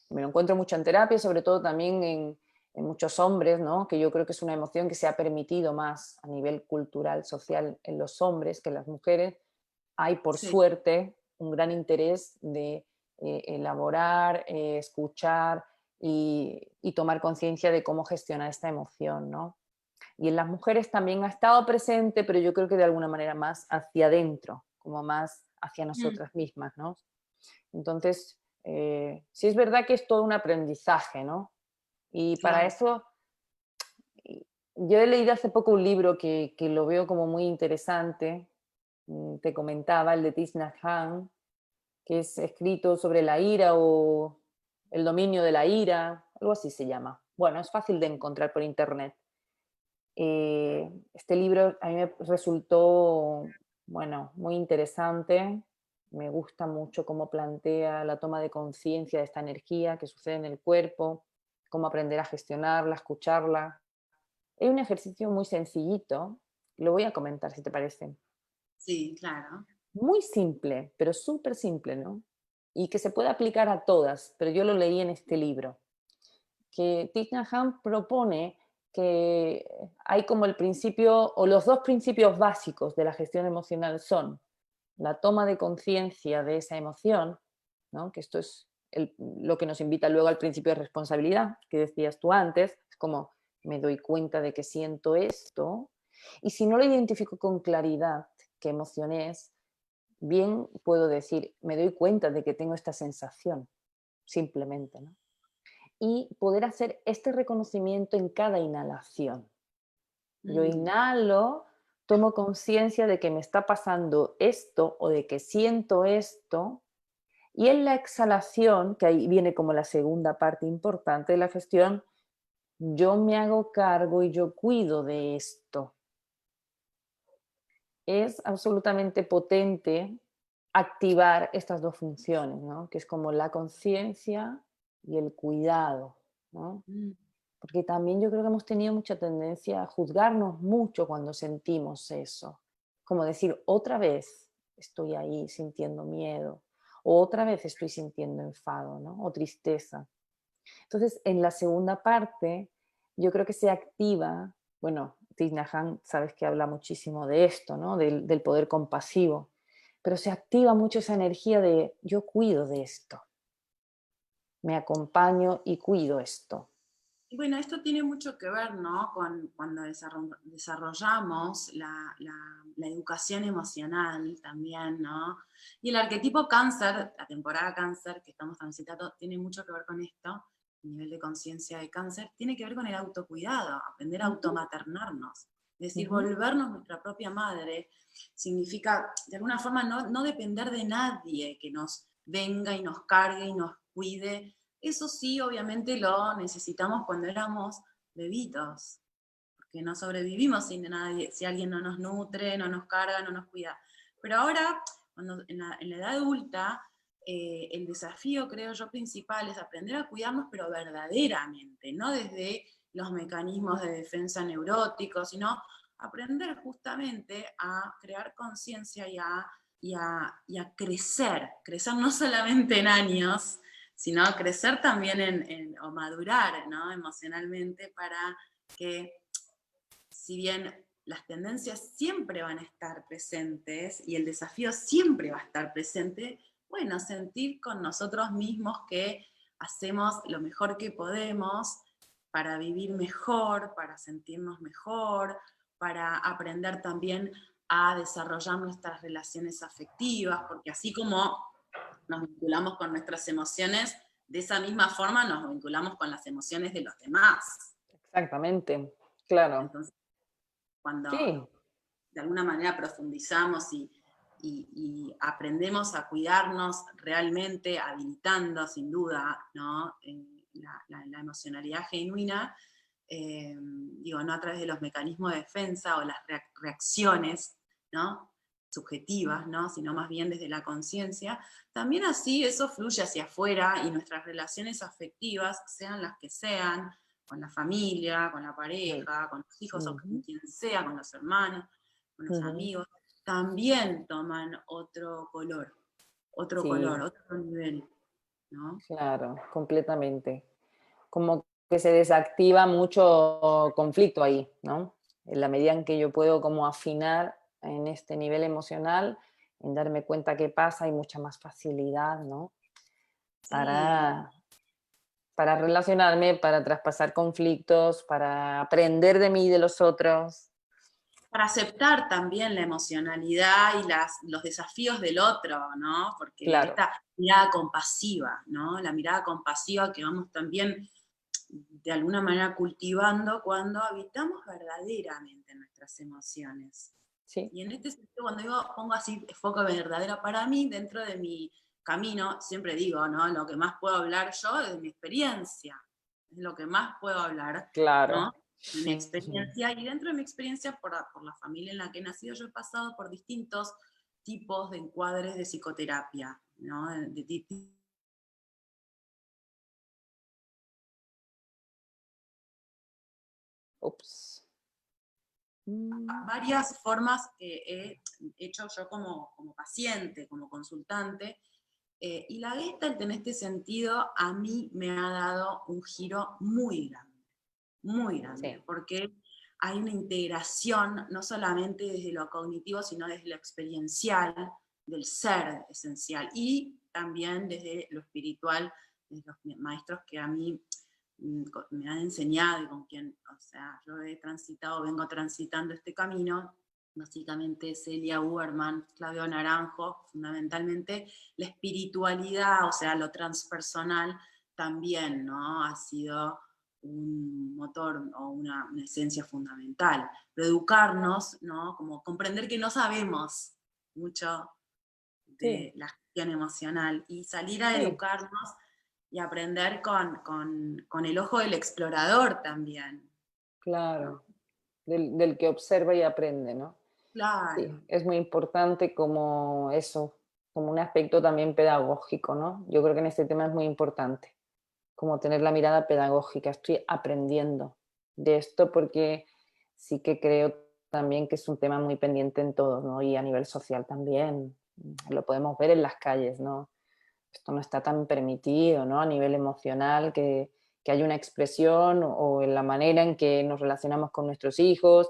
me lo encuentro mucho en terapia, sobre todo también en muchos hombres, ¿no? Que yo creo que es una emoción que se ha permitido más a nivel cultural, social en los hombres que en las mujeres. Hay, por Sí, suerte, un gran interés de elaborar, escuchar y tomar conciencia de cómo gestionar esta emoción, ¿no? Y en las mujeres también ha estado presente, pero yo creo que de alguna manera más hacia adentro, como más hacia mm, nosotras mismas, ¿no? Entonces, sí es verdad que es todo un aprendizaje, ¿no? Y para claro. eso, yo he leído hace poco un libro que lo veo como muy interesante, te comentaba, el de Thich Nhat Hanh, que es escrito sobre la ira o el dominio de la ira, algo así se llama. Bueno, es fácil de encontrar por internet. Este libro a mí me resultó, bueno, muy interesante. Me gusta mucho cómo plantea la toma de conciencia de esta energía que sucede en el cuerpo, cómo aprender a gestionarla, escucharla. Es un ejercicio muy sencillito. Lo voy a comentar si te parece. Sí, claro. muy simple, pero súper simple, ¿no? Y que se puede aplicar a todas, pero yo lo leí en este libro, que Thich Nhat Hanh propone que hay como el principio, o los dos principios básicos de la gestión emocional son la toma de conciencia de esa emoción, ¿no? Que esto es lo que nos invita luego al principio de responsabilidad, que decías tú antes, es como me doy cuenta de que siento esto, y si no lo identifico con claridad qué emoción es, bien puedo decir, me doy cuenta de que tengo esta sensación, simplemente, ¿no? Y poder hacer este reconocimiento en cada inhalación. Yo Mm, inhalo, tomo conciencia de que me está pasando esto o de que siento esto, y en la exhalación, que ahí viene como la segunda parte importante de la gestión, yo me hago cargo y yo cuido de esto. Es absolutamente potente activar estas dos funciones, ¿no? Que es como la conciencia y el cuidado, ¿no? mm. Porque también yo creo que hemos tenido mucha tendencia a juzgarnos mucho cuando sentimos eso. Como decir, otra vez estoy ahí sintiendo miedo, o otra vez estoy sintiendo enfado, ¿no? O tristeza. Entonces, en la segunda parte, yo creo que se activa, bueno, Thich Nhat Hanh, sabes que habla muchísimo de esto, ¿no? Del poder compasivo, pero se activa mucho esa energía de yo cuido de esto, me acompaño y cuido esto. Y bueno, esto tiene mucho que ver, ¿no? Con cuando desarrollamos la educación emocional también, ¿no? Y el arquetipo cáncer, la temporada cáncer que estamos transitando, tiene mucho que ver con esto, el nivel de conciencia de cáncer, tiene que ver con el autocuidado, aprender a Ujú, automaternarnos. Es decir, ujú. volvernos nuestra propia madre significa, de alguna forma, no depender de nadie que nos venga y nos cargue y nos cuide. Eso sí, obviamente lo necesitamos cuando éramos bebitos, porque no sobrevivimos sin nadie, si alguien no nos nutre, no nos carga, no nos cuida. Pero ahora, cuando en la edad adulta, el desafío, creo yo, principal es aprender a cuidarnos, pero verdaderamente, no desde los mecanismos de defensa neuróticos, sino aprender justamente a crear conciencia y a crecer no solamente en años, sino crecer también o madurar, ¿no? Emocionalmente, para que, si bien las tendencias siempre van a estar presentes y el desafío siempre va a estar presente, bueno, sentir con nosotros mismos que hacemos lo mejor que podemos para vivir mejor, para sentirnos mejor, para aprender también a desarrollar nuestras relaciones afectivas, porque así como nos vinculamos con nuestras emociones, de esa misma forma nos vinculamos con las emociones de los demás. Exactamente, claro. Entonces, cuando Sí, de alguna manera profundizamos y aprendemos a cuidarnos realmente, habilitando sin duda, ¿no? La emocionalidad genuina, digo, no a través de los mecanismos de defensa o las reacciones, ¿no? Subjetivas, ¿no? Sino más bien desde la conciencia, también así eso fluye hacia afuera y nuestras relaciones afectivas, sean las que sean, con la familia, con la sí. pareja, con los hijos o con Ujú, quien sea, con los hermanos, con los ujú. amigos, también toman Sí, otro nivel, ¿no? claro, completamente. Como que se desactiva mucho conflicto ahí, ¿no? En la medida en que yo puedo como afinar en este nivel emocional, en darme cuenta qué pasa, hay mucha más facilidad, ¿no? Sí, Para, para relacionarme, para traspasar conflictos, para aprender de mí y de los otros. para aceptar también la emocionalidad y los desafíos del otro, ¿no? Porque Claro, esta mirada compasiva, ¿no? La mirada compasiva que vamos también de alguna manera cultivando cuando habitamos verdaderamente nuestras emociones. sí, Y en este sentido, cuando digo, pongo así foco verdadero para mí, dentro de mi camino, siempre digo, ¿no? Lo que más puedo hablar yo es de mi experiencia, es lo que más puedo hablar, claro. ¿no? De mi experiencia, y dentro de mi experiencia, por la familia en la que he nacido, yo he pasado por distintos tipos de encuadres de psicoterapia, ¿no? Ups. varias formas que he hecho yo como paciente, como consultante, y la Gestalt en este sentido a mí me ha dado un giro muy grande, Sí, porque hay una integración no solamente desde lo cognitivo, sino desde lo experiencial, del ser esencial, y también desde lo espiritual, desde los maestros que a mí me han enseñado y con quien, o sea, yo he transitado, vengo transitando este camino, básicamente Celia Uberman, Claudio Naranjo, fundamentalmente la espiritualidad, o sea, lo transpersonal también, ¿no? Ha sido un motor o una esencia fundamental. Pero educarnos, ¿no? Como comprender que no sabemos mucho sí, de la gestión emocional y salir a sí, educarnos y aprender con el ojo del explorador también, ¿no? claro. Del que observa y aprende, ¿no? Sí, Claro, es muy importante como eso, como un aspecto también pedagógico, ¿no? Yo creo que en este tema es muy importante, como tener la mirada pedagógica. Estoy aprendiendo de esto porque sí que creo también que es un tema muy pendiente en todos, ¿no? Y a nivel social también. Lo podemos ver en las calles, ¿no? Esto no está tan permitido, ¿no? A nivel emocional, que haya una expresión o en la manera en que nos relacionamos con nuestros hijos.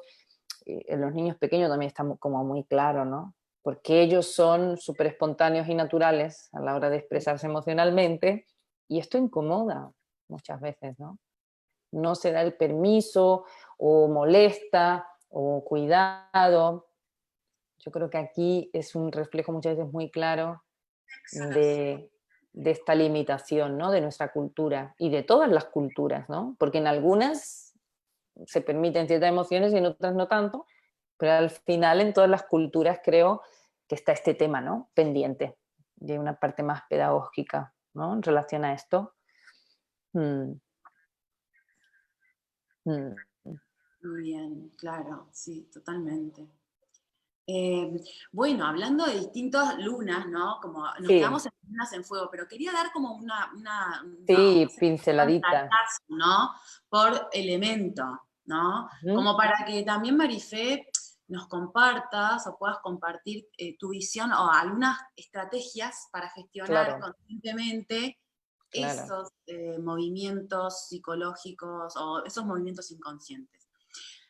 En los niños pequeños también está como muy claro, ¿no? Porque ellos son súper espontáneos y naturales a la hora de expresarse emocionalmente y esto incomoda muchas veces, ¿no? No se da el permiso o molesta o cuidado. Yo creo que aquí es un reflejo muchas veces muy claro de, de esta limitación, ¿no? De nuestra cultura y de todas las culturas, ¿no? Porque en algunas se permiten ciertas emociones y en otras no tanto, pero al final en todas las culturas creo que está este tema, ¿no? Pendiente de una parte más pedagógica, ¿no? En relación a esto. Mm, mm, muy bien, claro, sí, totalmente. Eh, bueno, hablando de distintas lunas, ¿no? Como nos sí, quedamos en lunas en fuego, pero quería dar como no sí, sé, un pinceladita. pantallazo, ¿no? Por elemento, ¿no? Ujú, Como para que también Marifé nos compartas o puedas compartir tu visión o algunas estrategias para gestionar claro, conscientemente claro, esos movimientos psicológicos o esos movimientos inconscientes.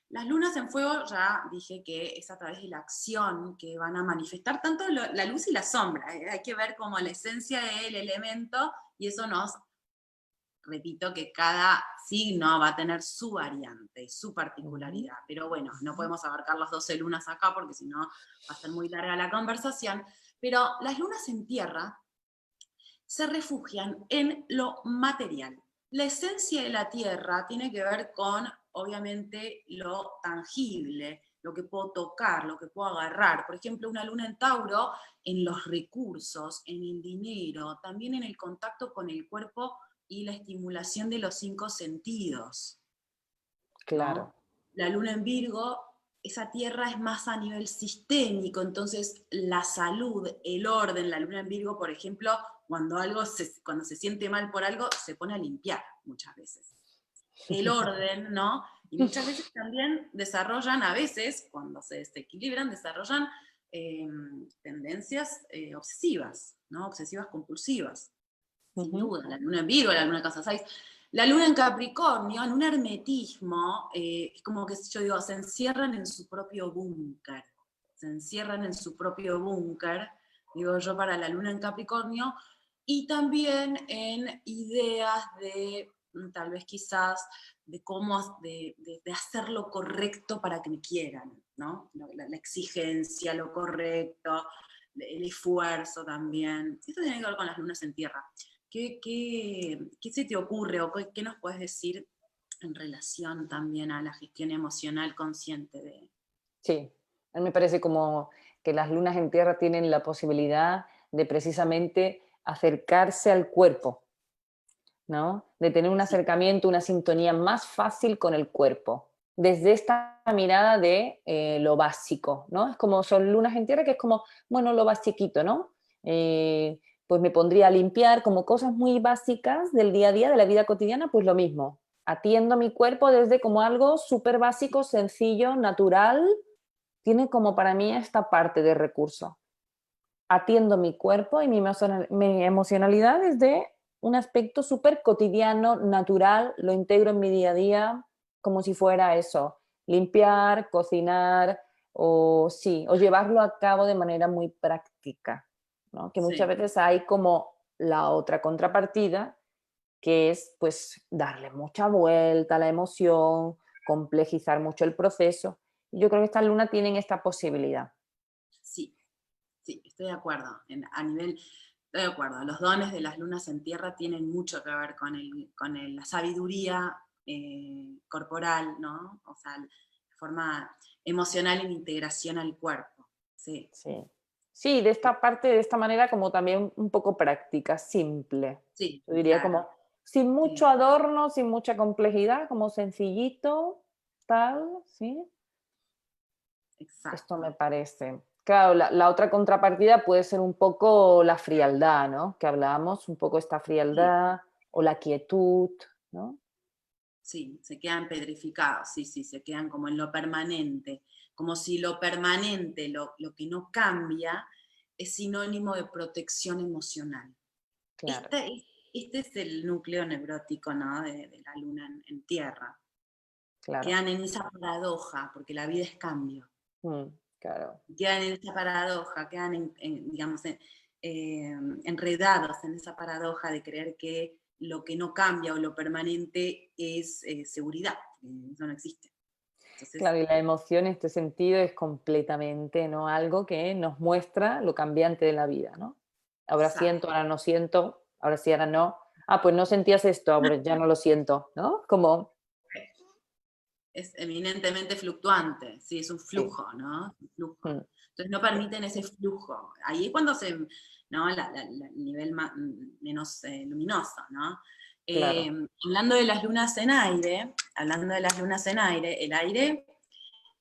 Las lunas en fuego ya dije que es a través de la acción que van a manifestar tanto la luz y la sombra. Hay que ver como la esencia del elemento y eso nos, repito, que cada signo va a tener su variante, su ujú, particularidad. Pero bueno, no podemos abarcar las 12 lunas acá porque si no va a ser muy larga la conversación. Pero las lunas en tierra se refugian en lo material. La esencia de la tierra tiene que ver con, obviamente, lo tangible, lo que puedo tocar, lo que puedo agarrar. Por ejemplo, una luna en Tauro en los recursos, en el dinero, también en el contacto con el cuerpo y la estimulación de los cinco sentidos, claro, ¿no? La luna en Virgo, esa tierra es más a nivel sistémico, entonces la salud, el orden, la luna en Virgo, por ejemplo, cuando se siente mal por algo, se pone a limpiar muchas veces. El orden, ¿no? Y muchas veces también desarrollan, a veces, cuando se desequilibran, desarrollan eh, tendencias obsesivas, ¿no? Obsesivas compulsivas, sin ujú, duda. La luna en Virgo, la luna en casa 6. La luna en Capricornio, en un hermetismo, es como que yo digo, se encierran en su propio búnker. Se encierran en su propio búnker, digo yo, para la luna en Capricornio, y también en ideas de, tal vez quizás, de cómo, de hacer lo correcto para que me quieran, ¿no? La exigencia, lo correcto, el esfuerzo también. Esto tiene que ver con las lunas en tierra. ¿Qué se te ocurre o qué nos puedes decir en relación también a la gestión emocional consciente de... sí. A mí me parece como que las lunas en tierra tienen la posibilidad de precisamente acercarse al cuerpo, ¿no? De tener un Sí, acercamiento, una sintonía más fácil con el cuerpo, desde esta mirada de lo básico, ¿no? Es como son lunas en tierra, que es como, bueno, lo basiquito, ¿no? Pues me pondría a limpiar como cosas muy básicas del día a día, de la vida cotidiana, pues lo mismo. atiendo mi cuerpo desde como algo súper básico, sencillo, natural. Tiene como para mí esta parte de recurso. Atiendo mi cuerpo y mi emocionalidad desde un aspecto súper cotidiano, natural, lo integro en mi día a día como si fuera eso, limpiar, cocinar o sí, o llevarlo a cabo de manera muy práctica, ¿no? Que muchas Sí, veces hay como la otra contrapartida, que es pues darle mucha vuelta a la emoción, complejizar mucho el proceso. Y yo creo que estas lunas tienen esta posibilidad. sí, sí, estoy de acuerdo. Estoy de acuerdo. Los dones de las lunas en tierra tienen mucho que ver con la sabiduría corporal, ¿no? O sea, la forma emocional en integración al cuerpo. Sí, Sí. Sí, de esta parte, de esta manera como también un poco práctica, simple. sí, Yo diría claro. como sin mucho Sí, adorno, sin mucha complejidad, como sencillito, tal, ¿sí? Esto me exacto. parece. Claro, la otra contrapartida puede ser un poco la frialdad, ¿no? Que hablábamos, un poco esta Sí, frialdad o la quietud, ¿no? sí, se quedan petrificados, sí, sí, se quedan como en lo permanente, como si lo permanente, lo que no cambia, es sinónimo de protección emocional. Claro, Esta es- este es el núcleo neurótico, ¿no? de la luna en tierra. claro. Quedan en esa paradoja, porque la vida es cambio. Claro. Quedan en esa paradoja, quedan, digamos, enredados en esa paradoja de creer que lo que no cambia o lo permanente es seguridad. Eso no existe. Entonces, Claro, y la emoción en este sentido es completamente, ¿no? Algo que nos muestra lo cambiante de la vida, ¿no? Ahora siento, exacto. ahora no siento, ahora sí, ahora no. Ah, pues no sentías esto, ahora ya no lo siento, ¿no? Como, Es eminentemente fluctuante, sí, es un sí. flujo, ¿no? Un flujo. Mm, Entonces no permiten ese flujo. Ahí es cuando ¿no? El nivel menos luminoso, ¿no? claro. Hablando de las lunas en aire, hablando de las lunas en aire, el aire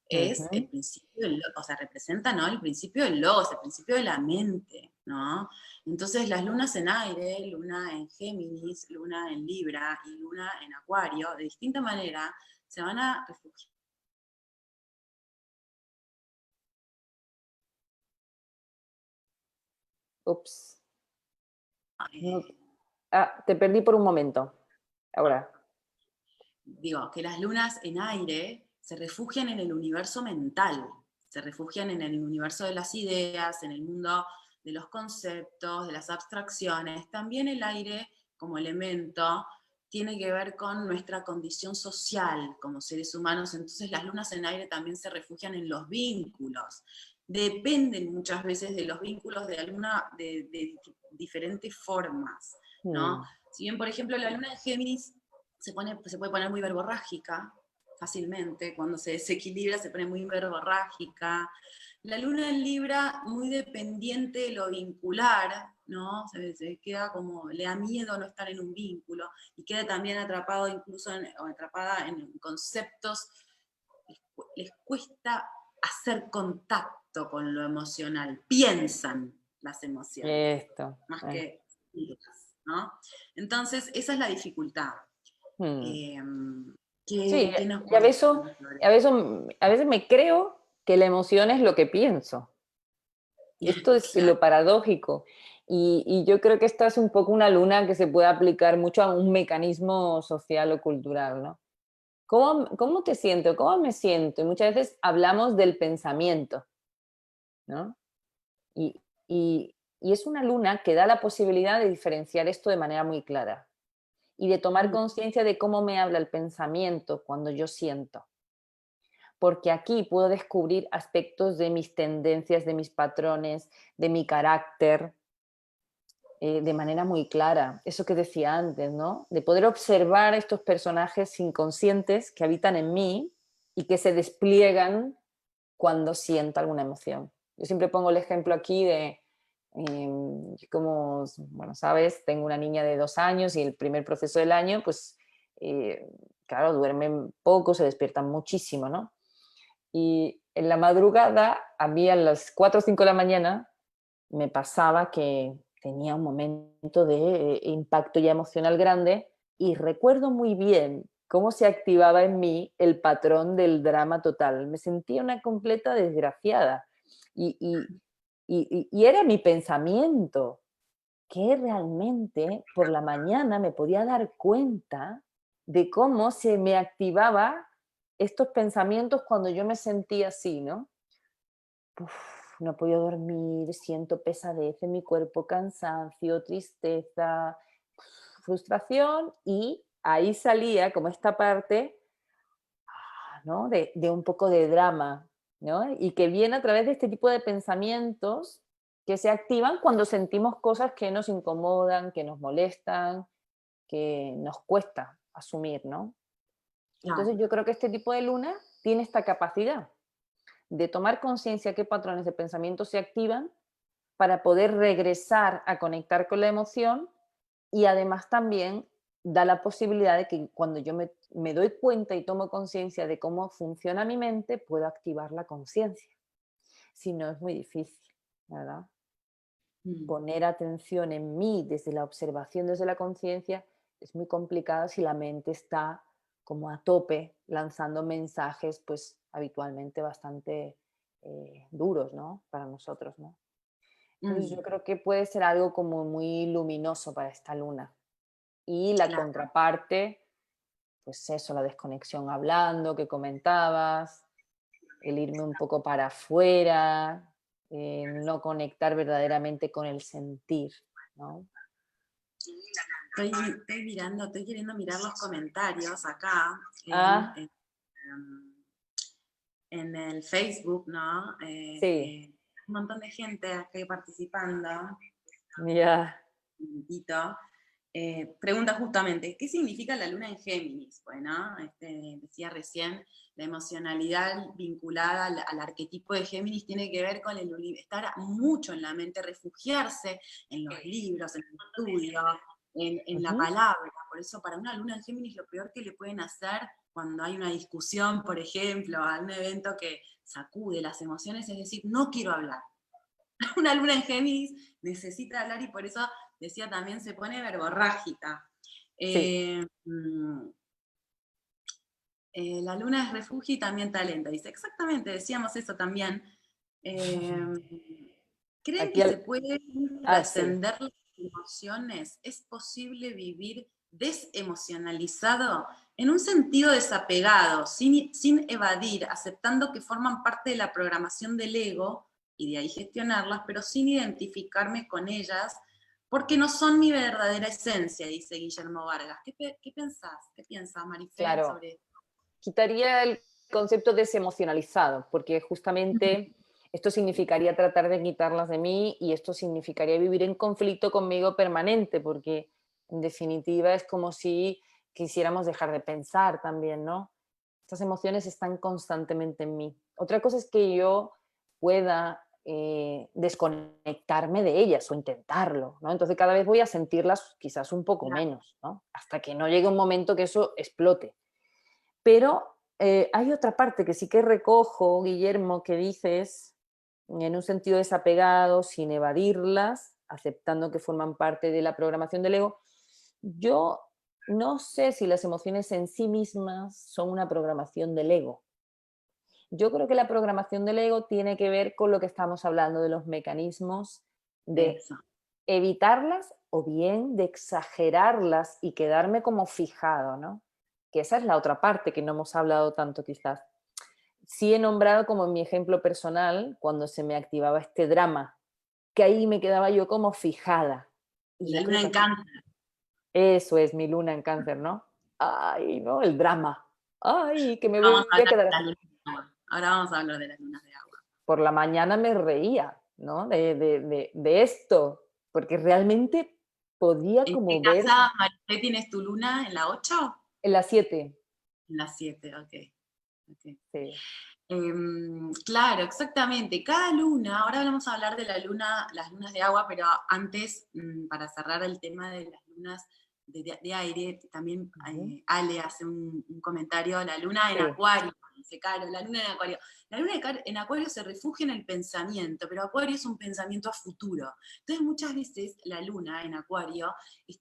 es el Ujú. principio, o sea, representa, ¿no? El principio del logos, el principio de la mente, ¿no? Entonces las lunas en aire, luna en Géminis, luna en Libra y luna en Acuario, de distinta manera, se van a refugiar. Ups. No- eh, ah, te perdí por un momento. Ahora. Digo, que las lunas en aire se refugian en el universo mental, se refugian en el universo de las ideas, en el mundo de los conceptos, de las abstracciones. También el aire como elemento tiene que ver con nuestra condición social como seres humanos, entonces las lunas en aire también se refugian en los vínculos. Dependen muchas veces de los vínculos de diferentes formas, ¿no? Mm, Si bien, por ejemplo, la luna de Géminis se puede poner muy verborrágica fácilmente, cuando se desequilibra se pone muy verborrágica. La luna en Libra, muy dependiente de lo vincular, ¿no? Se queda como, le da miedo no estar en un vínculo y queda también atrapado incluso o atrapada en conceptos, les cuesta hacer contacto con lo emocional, piensan las emociones, esto. más que sentirlas, ¿no? Entonces, esa es la dificultad. Mm. Eh, Sí, ¿qué nos y a puedes veces, contar sobre a veces, a veces me creo que la emoción es lo que pienso. Esto es Claro. lo paradójico. Y yo creo que esta es un poco una luna que se puede aplicar mucho a un mecanismo social o cultural, ¿no? ¿Cómo te siento? ¿Cómo me siento? Y muchas veces hablamos del pensamiento, ¿no? Y, y es una luna que da la posibilidad de diferenciar esto de manera muy clara y de tomar Mm, conciencia de cómo me habla el pensamiento cuando yo siento. Porque aquí puedo descubrir aspectos de mis tendencias, de mis patrones, de mi carácter, de manera muy clara. Eso que decía antes, ¿no? De poder observar estos personajes inconscientes que habitan en mí y que se despliegan cuando siento alguna emoción. Yo siempre pongo el ejemplo aquí de, como, bueno, sabes, tengo una niña de 2 años y el primer proceso del año, pues, claro, duermen poco, se despiertan muchísimo, ¿no? Y en la madrugada, a mí a las 4 o 5 de la mañana, me pasaba que tenía un momento de impacto ya emocional grande y recuerdo muy bien cómo se activaba en mí el patrón del drama total. Me sentía una completa desgraciada. Y, y era mi pensamiento, que realmente por la mañana me podía dar cuenta de cómo se me activaba estos pensamientos cuando yo me sentía así, ¿no? Uf, no puedo dormir, siento pesadez en mi cuerpo, cansancio, tristeza, frustración, y ahí salía como esta parte, ¿no? De un poco de drama, ¿no? Y que viene a través de este tipo de pensamientos que se activan cuando sentimos cosas que nos incomodan, que nos molestan, que nos cuesta asumir, ¿no? Entonces Claro, yo creo que este tipo de luna tiene esta capacidad de tomar conciencia qué patrones de pensamiento se activan para poder regresar a conectar con la emoción, y además también da la posibilidad de que cuando yo me doy cuenta y tomo conciencia de cómo funciona mi mente, puedo activar la conciencia. Si no, es muy difícil, ¿verdad? mm, Poner atención en mí desde la observación, desde la conciencia, es muy complicado si la mente está como a tope, lanzando mensajes pues habitualmente bastante duros, ¿no? Para nosotros, ¿no? Entonces mm, yo creo que puede ser algo como muy luminoso para esta luna. Y la claro. contraparte, pues eso, la desconexión hablando que comentabas, el irme un poco para afuera, no conectar verdaderamente con el sentir, ¿no? Estoy mirando, estoy queriendo mirar los comentarios acá Ah, en el Facebook, ¿no? sí, Un montón de gente aquí participando. ya, Tito, pregunta justamente, ¿qué significa la luna en Géminis? Bueno, decía recién, la emocionalidad vinculada al arquetipo de Géminis tiene que ver con estar mucho en la mente, refugiarse en los libros, en el estudio, en la ujú, palabra. Por eso para una luna en Géminis lo peor que le pueden hacer cuando hay una discusión, por ejemplo, a un evento que sacude las emociones, es decir, no quiero hablar. Una luna en Géminis necesita hablar y por eso decía también se pone verborrágica. sí, La luna es refugio y también talento. Dice, exactamente, decíamos eso también. Eh, ¿Creen aquí, que se puede sí, trascender las emociones? ¿Es posible vivir desemocionalizado? En un sentido desapegado, sin evadir, aceptando que forman parte de la programación del ego y de ahí gestionarlas, pero sin identificarme con ellas, porque no son mi verdadera esencia, dice Guillermo Vargas. ¿Qué pensás? ¿Qué piensas, Marifé, claro. sobre esto? Quitaría el concepto desemocionalizado, porque justamente esto significaría tratar de quitarlas de mí, y esto significaría vivir en conflicto conmigo permanente, porque en definitiva es como si quisiéramos dejar de pensar también, ¿no? Estas emociones están constantemente en mí. Otra cosa es que yo pueda desconectarme de ellas o intentarlo, ¿no? Entonces cada vez voy a sentirlas quizás un poco Claro, menos, ¿no? Hasta que no llegue un momento que eso explote. Pero hay otra parte que sí que recojo, Guillermo, que dices, en un sentido desapegado, sin evadirlas, aceptando que forman parte de la programación del ego. Yo no sé si las emociones en sí mismas son una programación del ego. Yo creo que la programación del ego tiene que ver con lo que estamos hablando de los mecanismos de eso. evitarlas o bien de exagerarlas y quedarme como fijado, ¿no? Que esa es la otra parte que no hemos hablado tanto quizás. Sí he nombrado como en mi ejemplo personal cuando se me activaba este drama, que ahí me quedaba yo como fijada. Y La yo creo luna que en cáncer. eso es mi luna en cáncer, ¿no? Ay, ¿no? El drama. Ay, que me voy Vamos a a hablar quedar de las así. lunas de agua. Ahora vamos a hablar de las lunas de agua. Por la mañana me reía, ¿no? De esto, porque realmente podía ¿En qué como ver casa, Marité, tienes tu luna? ¿En la 8? en las 7. En la 7, ok. Ok. Sí. Claro, exactamente. Cada luna, ahora vamos a hablar de la luna, las lunas de agua, pero antes, para cerrar el tema de las lunas de aire, también Ujú. Ale hace un comentario, la luna en Sí, acuario, dice Caro, la luna en acuario. La luna en acuario se refugia en el pensamiento, pero acuario es un pensamiento a futuro. Entonces muchas veces la luna en acuario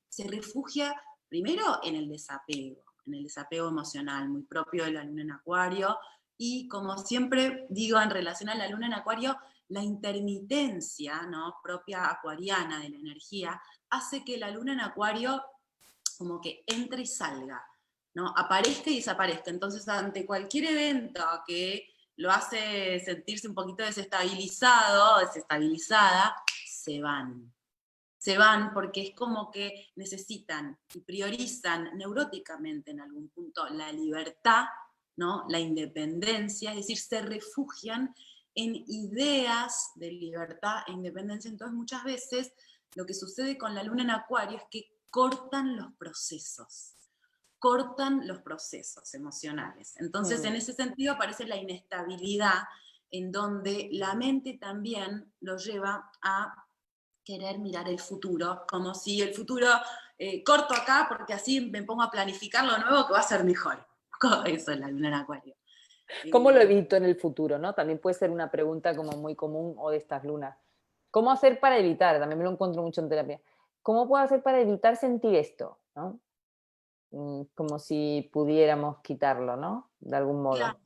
se refugia primero en el desapego. en el desapego emocional, muy propio de la luna en Acuario, y como siempre digo en relación a la luna en Acuario, la intermitencia, ¿no?, propia acuariana de la energía, hace que la luna en Acuario como que entre y salga, ¿no?, aparezca y desaparezca. Entonces, ante cualquier evento que lo hace sentirse un poquito desestabilizado, desestabilizada, se van. Se van porque es como que necesitan y priorizan neuróticamente en algún punto la libertad, ¿no?, la independencia, es decir, se refugian en ideas de libertad e independencia. Entonces muchas veces lo que sucede con la luna en Acuario es que cortan los procesos emocionales. Entonces, en ese sentido aparece la inestabilidad, en donde la mente también lo lleva a querer mirar el futuro, como si el futuro corto acá, porque así me pongo a planificar lo nuevo que va a ser mejor. Eso es la luna en Acuario. ¿Cómo lo evito en el futuro, no? También puede ser una pregunta como muy común o de estas lunas. ¿Cómo hacer para evitar? También me lo encuentro mucho en terapia. ¿Cómo puedo hacer para evitar sentir esto, ¿no? Como si pudiéramos quitarlo, ¿no? De algún modo. Claro.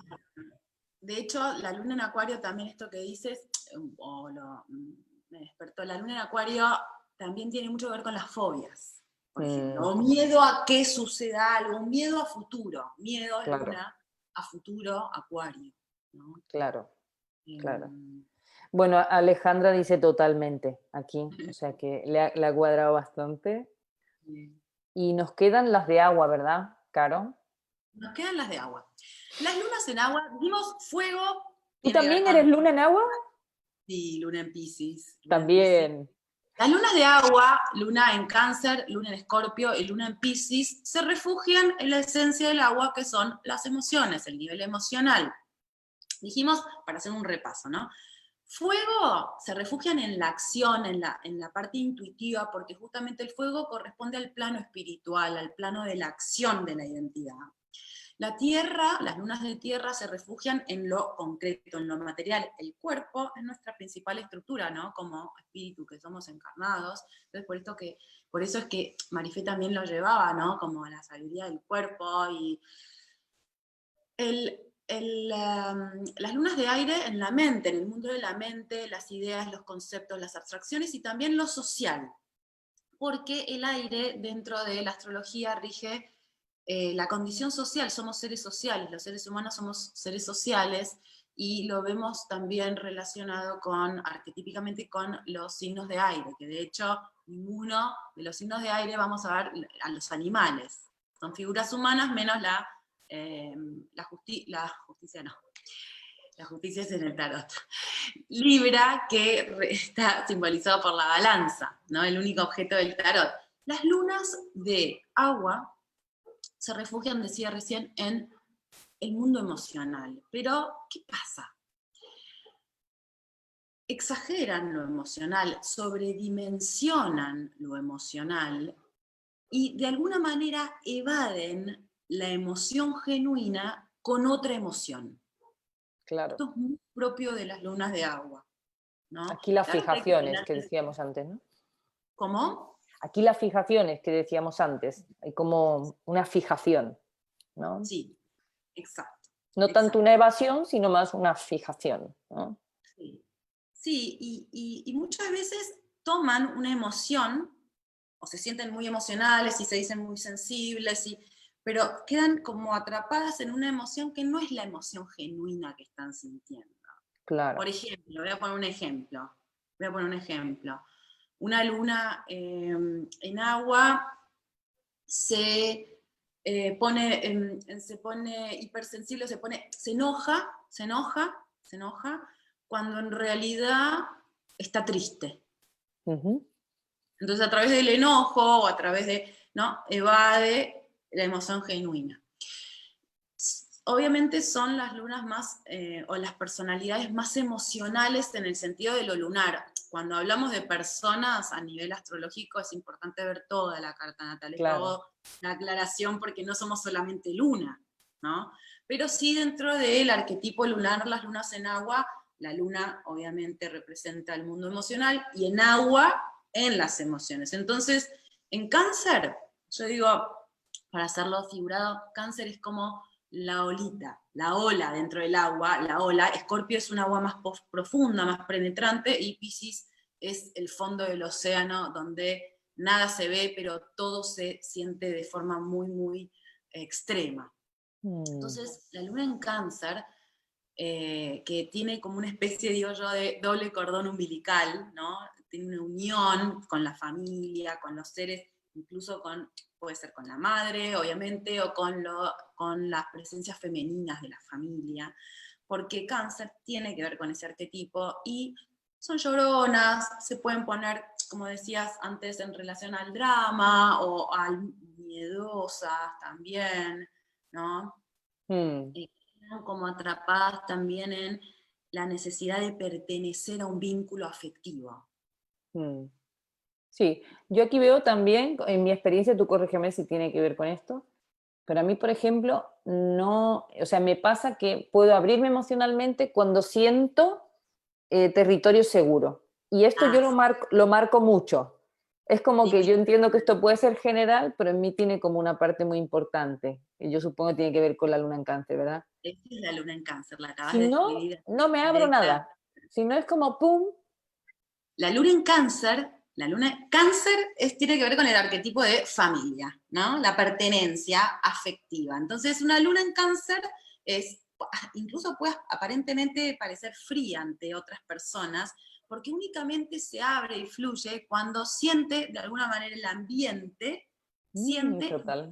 De hecho, la luna en Acuario también, esto que dices, me despertó, la luna en Acuario también tiene mucho que ver con las fobias, por ejemplo, o miedo a que suceda algo, miedo a futuro, miedo a Claro, luna, a futuro, Acuario, ¿no? claro, claro. Em, Bueno, Alejandra dice totalmente aquí, o sea que le ha cuadrado bastante. Y nos quedan las de agua, ¿verdad, Caro? Nos quedan las de agua. Las lunas en agua, dijimos fuego, ¿Tú tiene que ver también eres con, luna en agua? sí, luna en Piscis, luna en Piscis. También. Las lunas de agua, luna en Cáncer, luna en Escorpio y luna en Piscis, se refugian en la esencia del agua, que son las emociones, el nivel emocional. Dijimos, para hacer un repaso, ¿no? Fuego se refugian en la acción, en la parte intuitiva, porque justamente el fuego corresponde al plano espiritual, al plano de la acción de la identidad. La tierra, las lunas de tierra se refugian en lo concreto, en lo material. El cuerpo es nuestra principal estructura, ¿no? Como espíritu que somos encarnados. Entonces, por eso es que Marifé también lo llevaba, ¿no? Como a la sabiduría del cuerpo y las lunas de aire en la mente, en el mundo de la mente, las ideas, los conceptos, las abstracciones y también lo social. Porque el aire dentro de la astrología rige la condición social, somos seres sociales, los seres humanos somos seres sociales y lo vemos también relacionado arquetípicamente con los signos de aire, que de hecho ninguno de los signos de aire vamos a ver a los animales, son figuras humanas menos la justicia no. La justicia es en el tarot. Libra, que está simbolizado por la balanza, ¿no? El único objeto del tarot. Las lunas de agua se refugian, decía recién, en el mundo emocional. Pero, ¿qué pasa? Exageran lo emocional, sobredimensionan lo emocional y de alguna manera evaden la emoción genuina con otra emoción. Claro. Esto es muy propio de las lunas de agua, ¿no? Aquí las Claro que hay que fijaciones tener... que decíamos antes, ¿no? ¿Cómo? Aquí las fijaciones que decíamos antes. Hay como una fijación, ¿no? Sí, exacto. No tanto Exacto. una evasión, sino más una fijación, ¿no? Sí, sí, y muchas veces toman una emoción, o se sienten muy emocionales y se dicen muy sensibles, pero quedan como atrapadas en una emoción que no es la emoción genuina que están sintiendo. Claro. Por ejemplo, voy a poner un ejemplo. Una luna en agua se pone hipersensible, se enoja, cuando en realidad está triste. Entonces, a través del enojo o a través de, ¿no?, evade la emoción genuina. Obviamente son las lunas más, o las personalidades más emocionales en el sentido de lo lunar. Cuando hablamos de personas a nivel astrológico es importante ver toda la carta natal. Esto Claro. hago la aclaración porque no somos solamente luna, ¿no? Pero sí dentro del arquetipo lunar, las lunas en agua, la luna obviamente representa el mundo emocional y en agua, en las emociones. Entonces, en Cáncer, yo digo, para hacerlo figurado, Cáncer es como la olita, la ola dentro del agua, la ola. Escorpio es un agua más profunda, más penetrante, y Piscis es el fondo del océano donde nada se ve, pero todo se siente de forma muy, muy extrema. Entonces, la luna en Cáncer, que tiene como una especie, digo yo, de doble cordón umbilical, ¿no? Tiene una unión con la familia, con los seres, incluso puede ser con la madre, obviamente, o con las presencias femeninas de la familia, porque Cáncer tiene que ver con ese arquetipo, y son lloronas, se pueden poner, como decías antes, en relación al drama, o al miedosas también, ¿no? Quedan como atrapadas también en la necesidad de pertenecer a un vínculo afectivo. Sí, yo aquí veo también, en mi experiencia, tú corrígeme si tiene que ver con esto, pero a mí, por ejemplo, no, o sea, me pasa que puedo abrirme emocionalmente cuando siento territorio seguro. Y esto yo lo marco mucho. Es como que yo entiendo que esto puede ser general, pero en mí tiene como una parte muy importante. Y yo supongo que tiene que ver con la luna en Cáncer, ¿verdad? Esta es la luna en Cáncer, la acabas Si de no, describir no me abro directa. nada. Si no es como pum. La luna en Cáncer, Cáncer tiene que ver con el arquetipo de familia, ¿no? La pertenencia afectiva. Entonces, una luna en Cáncer incluso puede aparentemente parecer fría ante otras personas, porque únicamente se abre y fluye cuando siente de alguna manera el ambiente, Total.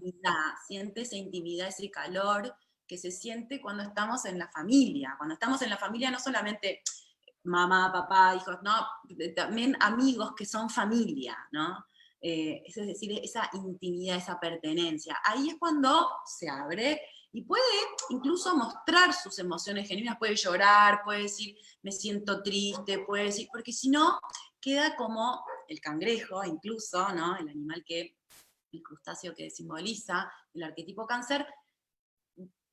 siente esa intimidad, ese calor que se siente cuando estamos en la familia. Cuando estamos en la familia no solamente mamá, papá, hijos, no, también amigos que son familia, ¿no? Es decir, esa intimidad, esa pertenencia. Ahí es cuando se abre y puede incluso mostrar sus emociones genuinas, puede llorar, puede decir, me siento triste, puede decir, porque si no, queda como el cangrejo, incluso, ¿no? El animal el crustáceo que simboliza el arquetipo Cáncer.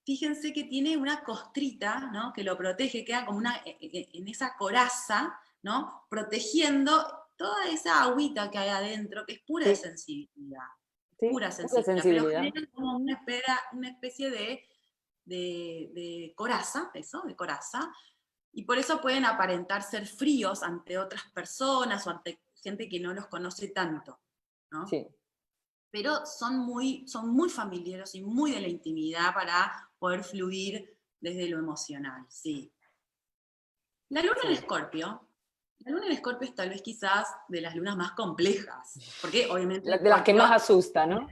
Fíjense que tiene una costrita, ¿no? Que lo protege, queda como en esa coraza, ¿no? Protegiendo toda esa agüita que hay adentro, que es pura Sí, sensibilidad. sí, Pura pura sensibilidad. Pero sensibilidad. genera como una especie de coraza, eso, de coraza, y por eso pueden aparentar ser fríos ante otras personas o ante gente que no los conoce tanto, ¿no? Sí. Pero son muy familiares y muy de la intimidad para poder fluir desde lo emocional, sí. La luna en Sí. Escorpio, la luna en Escorpio es tal vez quizás de las lunas más complejas, porque obviamente De las que Escorpio más asusta, ¿no?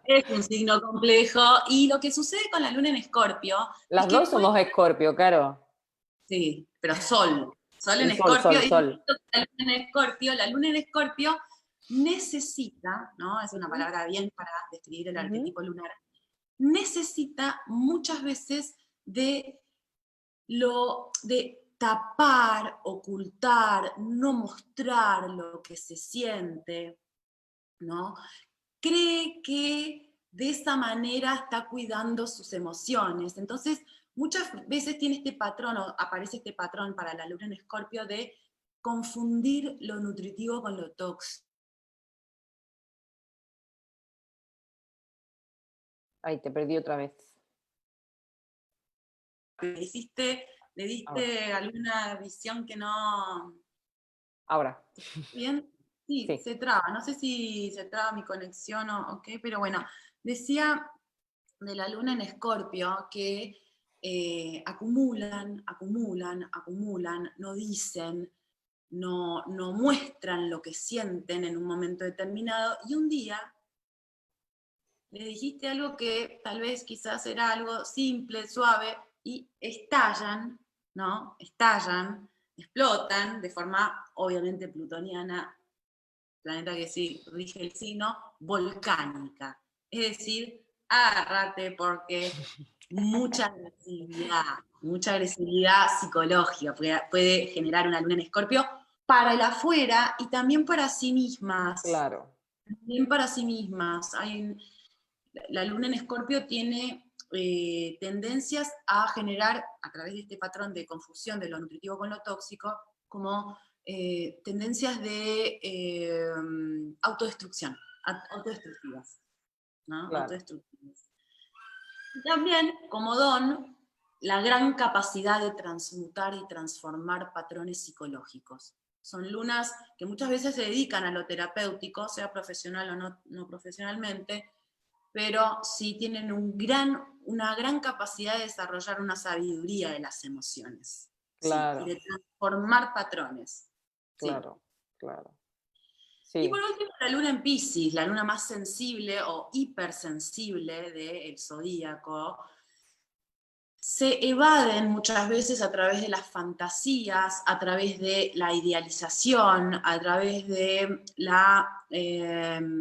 es un signo complejo, y lo que sucede con la luna en Escorpio es Las que dos somos Escorpio, claro. sí, pero Sol en El sol, Escorpio, sol, y sol. la luna en Escorpio necesita, ¿no? Es una palabra bien para describir el arquetipo lunar, necesita muchas veces de tapar, ocultar, no mostrar lo que se siente, ¿no? Cree que de esa manera está cuidando sus emociones. Entonces, muchas veces tiene este patrón, o aparece este patrón para la luna en Escorpio, de confundir lo nutritivo con lo tóxico. Ay, te perdí otra vez. Le Ahora. diste alguna visión que no... Ahora. ¿Bien? Sí, Sí. se traba. No sé si se traba mi conexión o qué, pero bueno, decía de la luna en Escorpio que acumulan, no dicen, no muestran lo que sienten en un momento determinado, y un día le dijiste algo que tal vez quizás era algo simple, suave, y estallan, ¿no? Estallan, explotan de forma obviamente plutoniana, planeta que sí rige el signo, volcánica. Es decir, agárrate porque mucha agresividad psicológica puede generar una luna en Escorpio para el afuera y también para sí mismas. Claro. También para sí mismas. La luna en Escorpio tiene tendencias a generar, a través de este patrón de confusión de lo nutritivo con lo tóxico, como tendencias de autodestrucción, autodestructivas. ¿no? Claro, Autodestructivos. Y también, como don, la gran capacidad de transmutar y transformar patrones psicológicos. Son lunas que muchas veces se dedican a lo terapéutico, sea profesional o no profesionalmente, pero sí tienen una gran capacidad de desarrollar una sabiduría de las emociones, ¿sí? Y claro, de transformar patrones. ¿Sí? claro, claro. Y por Sí, último, la luna en Piscis, la luna más sensible o hipersensible del zodíaco, se evaden muchas veces a través de las fantasías, a través de la idealización, a través de la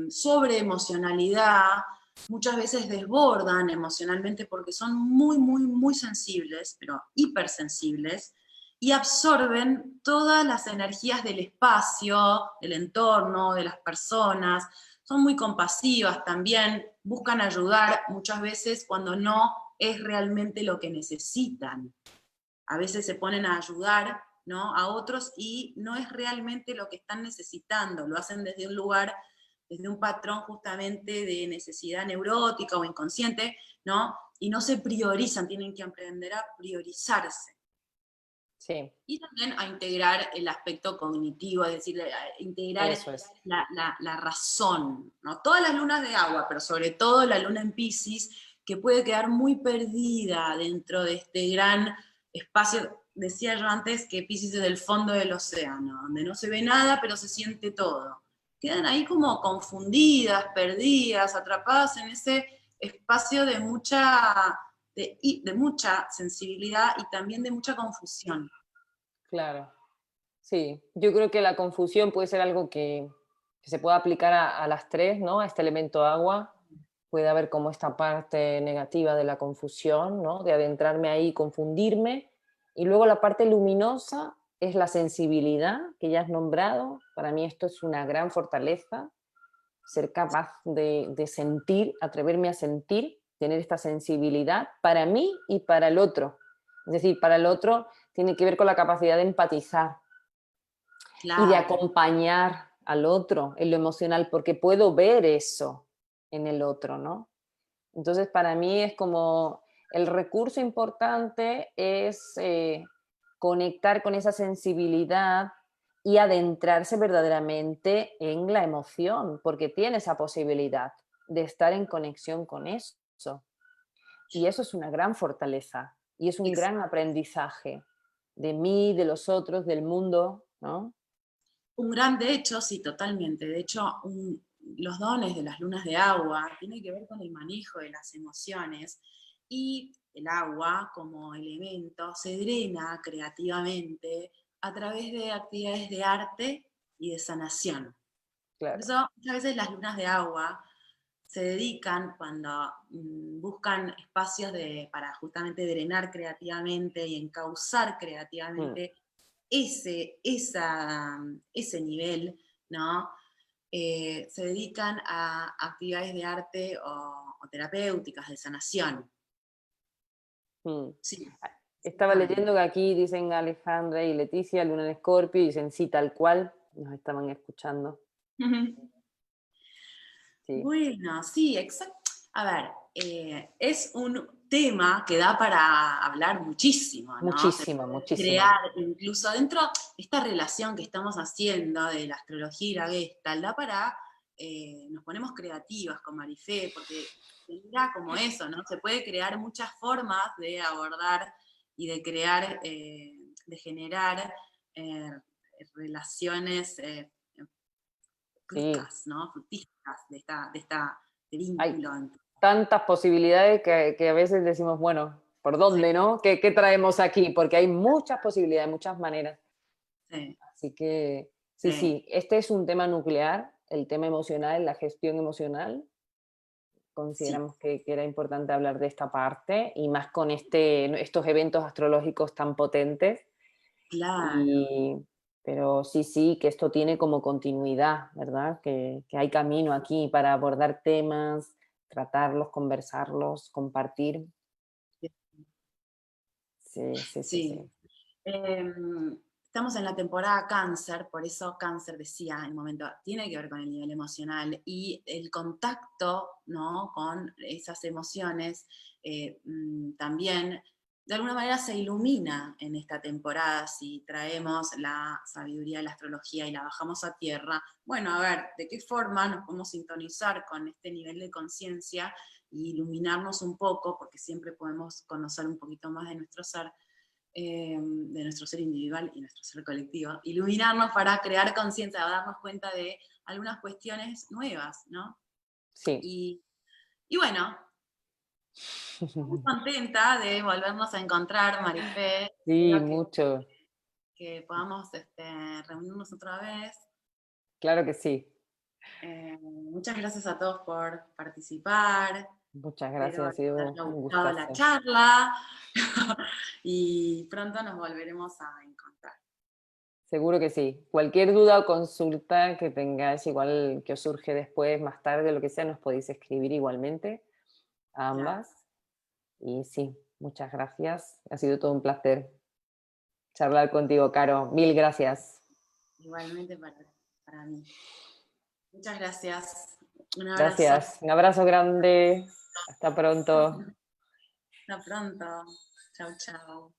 sobreemocionalidad, muchas veces desbordan emocionalmente porque son muy, muy, muy sensibles, pero hipersensibles, y absorben todas las energías del espacio, del entorno, de las personas. Son muy compasivas también, buscan ayudar muchas veces cuando no es realmente lo que necesitan. A veces se ponen a ayudar, ¿no?, a otros y no es realmente lo que están necesitando, lo hacen desde un lugar, desde un patrón justamente de necesidad neurótica o inconsciente, ¿no? Y no se priorizan, tienen que aprender a priorizarse. sí, Y también a integrar el aspecto cognitivo, es decir, a integrar eso es. la razón, ¿no? Todas las lunas de agua, pero sobre todo la luna en Piscis, que puede quedar muy perdida dentro de este gran espacio. Decía yo antes que Piscis es el fondo del océano, donde no se ve nada, pero se siente todo. Quedan ahí como confundidas, perdidas, atrapadas en ese espacio de mucha sensibilidad y también de mucha confusión. Claro. Sí, yo creo que la confusión puede ser algo que se pueda aplicar a las tres, ¿no? A este elemento agua. Puede haber como esta parte negativa de la confusión, ¿no? De adentrarme ahí y confundirme. Y luego la parte luminosa es la sensibilidad que ya has nombrado. Para mí esto es una gran fortaleza, ser capaz de sentir, atreverme a sentir, tener esta sensibilidad para mí y para el otro. Es decir, para el otro tiene que ver con la capacidad de empatizar y de Claro. acompañar al otro en lo emocional, porque puedo ver eso en el otro, ¿no? Entonces, para mí es como el recurso importante es conectar con esa sensibilidad y adentrarse verdaderamente en la emoción, porque tiene esa posibilidad de estar en conexión con eso. Y eso es una gran fortaleza y es un gran aprendizaje de mí, de los otros, del mundo, ¿no? Un gran, de hecho, sí, totalmente. De hecho, los dones de las lunas de agua tienen que ver con el manejo de las emociones y el agua como elemento se drena creativamente a través de actividades de arte y de sanación. Por Claro. eso muchas veces las lunas de agua se dedican cuando buscan espacios para justamente drenar creativamente y encauzar Mm. creativamente ese nivel, ¿no? Se dedican a actividades de arte o terapéuticas, de sanación. Mm. Sí, Estaba exactamente. leyendo que aquí dicen Alejandra y Leticia, Luna en Escorpio, y dicen sí, tal cual, nos estaban escuchando. Sí, Bueno, sí, exacto. A ver, es un tema que da para hablar muchísimo, ¿no? Se muchísimo, puede muchísimo. crear incluso dentro de esta relación que estamos haciendo de la astrología y la Gestalt, da para, nos ponemos creativas con Marifé, porque mira como eso, ¿no? Se puede crear muchas formas de abordar y de crear, de generar eh, relaciones Sí, ricas, ¿no? Fructíferas de hay vínculo. tantas posibilidades que a veces decimos, bueno, ¿por Sí, dónde, no? ¿Qué traemos aquí? Porque hay muchas posibilidades, muchas maneras. sí, Así que sí, sí, sí, este es un tema nuclear, el tema emocional, la gestión emocional. sí, Consideramos que era importante hablar de esta parte y más con estos eventos astrológicos tan potentes. claro. Y, pero sí, sí, que esto tiene como continuidad, ¿verdad? Que hay camino aquí para abordar temas, tratarlos, conversarlos, compartir. Sí, sí, sí, sí. Sí. Em, estamos en la temporada cáncer, por eso cáncer decía en el momento, tiene que ver con el nivel emocional y el contacto, ¿no?, con esas emociones también de alguna manera se ilumina en esta temporada si traemos la sabiduría de la astrología y la bajamos a tierra. Bueno, a ver, ¿de qué forma nos podemos sintonizar con este nivel de conciencia e iluminarnos un poco, porque siempre podemos conocer un poquito más de nuestro ser individual y nuestro ser colectivo, iluminarnos para crear conciencia, darnos cuenta de algunas cuestiones nuevas, ¿no? Sí. Y bueno, muy contenta de volvernos a encontrar, Marifé. Sí, Espero mucho. que podamos reunirnos otra vez. Claro que sí. Muchas gracias a todos por participar. Muchas Espero gracias, ha les sido haya un gustado la gustazo. charla y pronto nos volveremos a encontrar. Seguro que sí. Cualquier duda o consulta que tengáis, igual que os surge después, más tarde, lo que sea, nos podéis escribir igualmente a Claro. ambas. Y sí, muchas gracias. Ha sido todo un placer charlar contigo, Caro. Mil gracias. Igualmente para mí. Muchas gracias. Un abrazo. Gracias. Un abrazo grande. Hasta pronto. Hasta pronto. Chau, chau.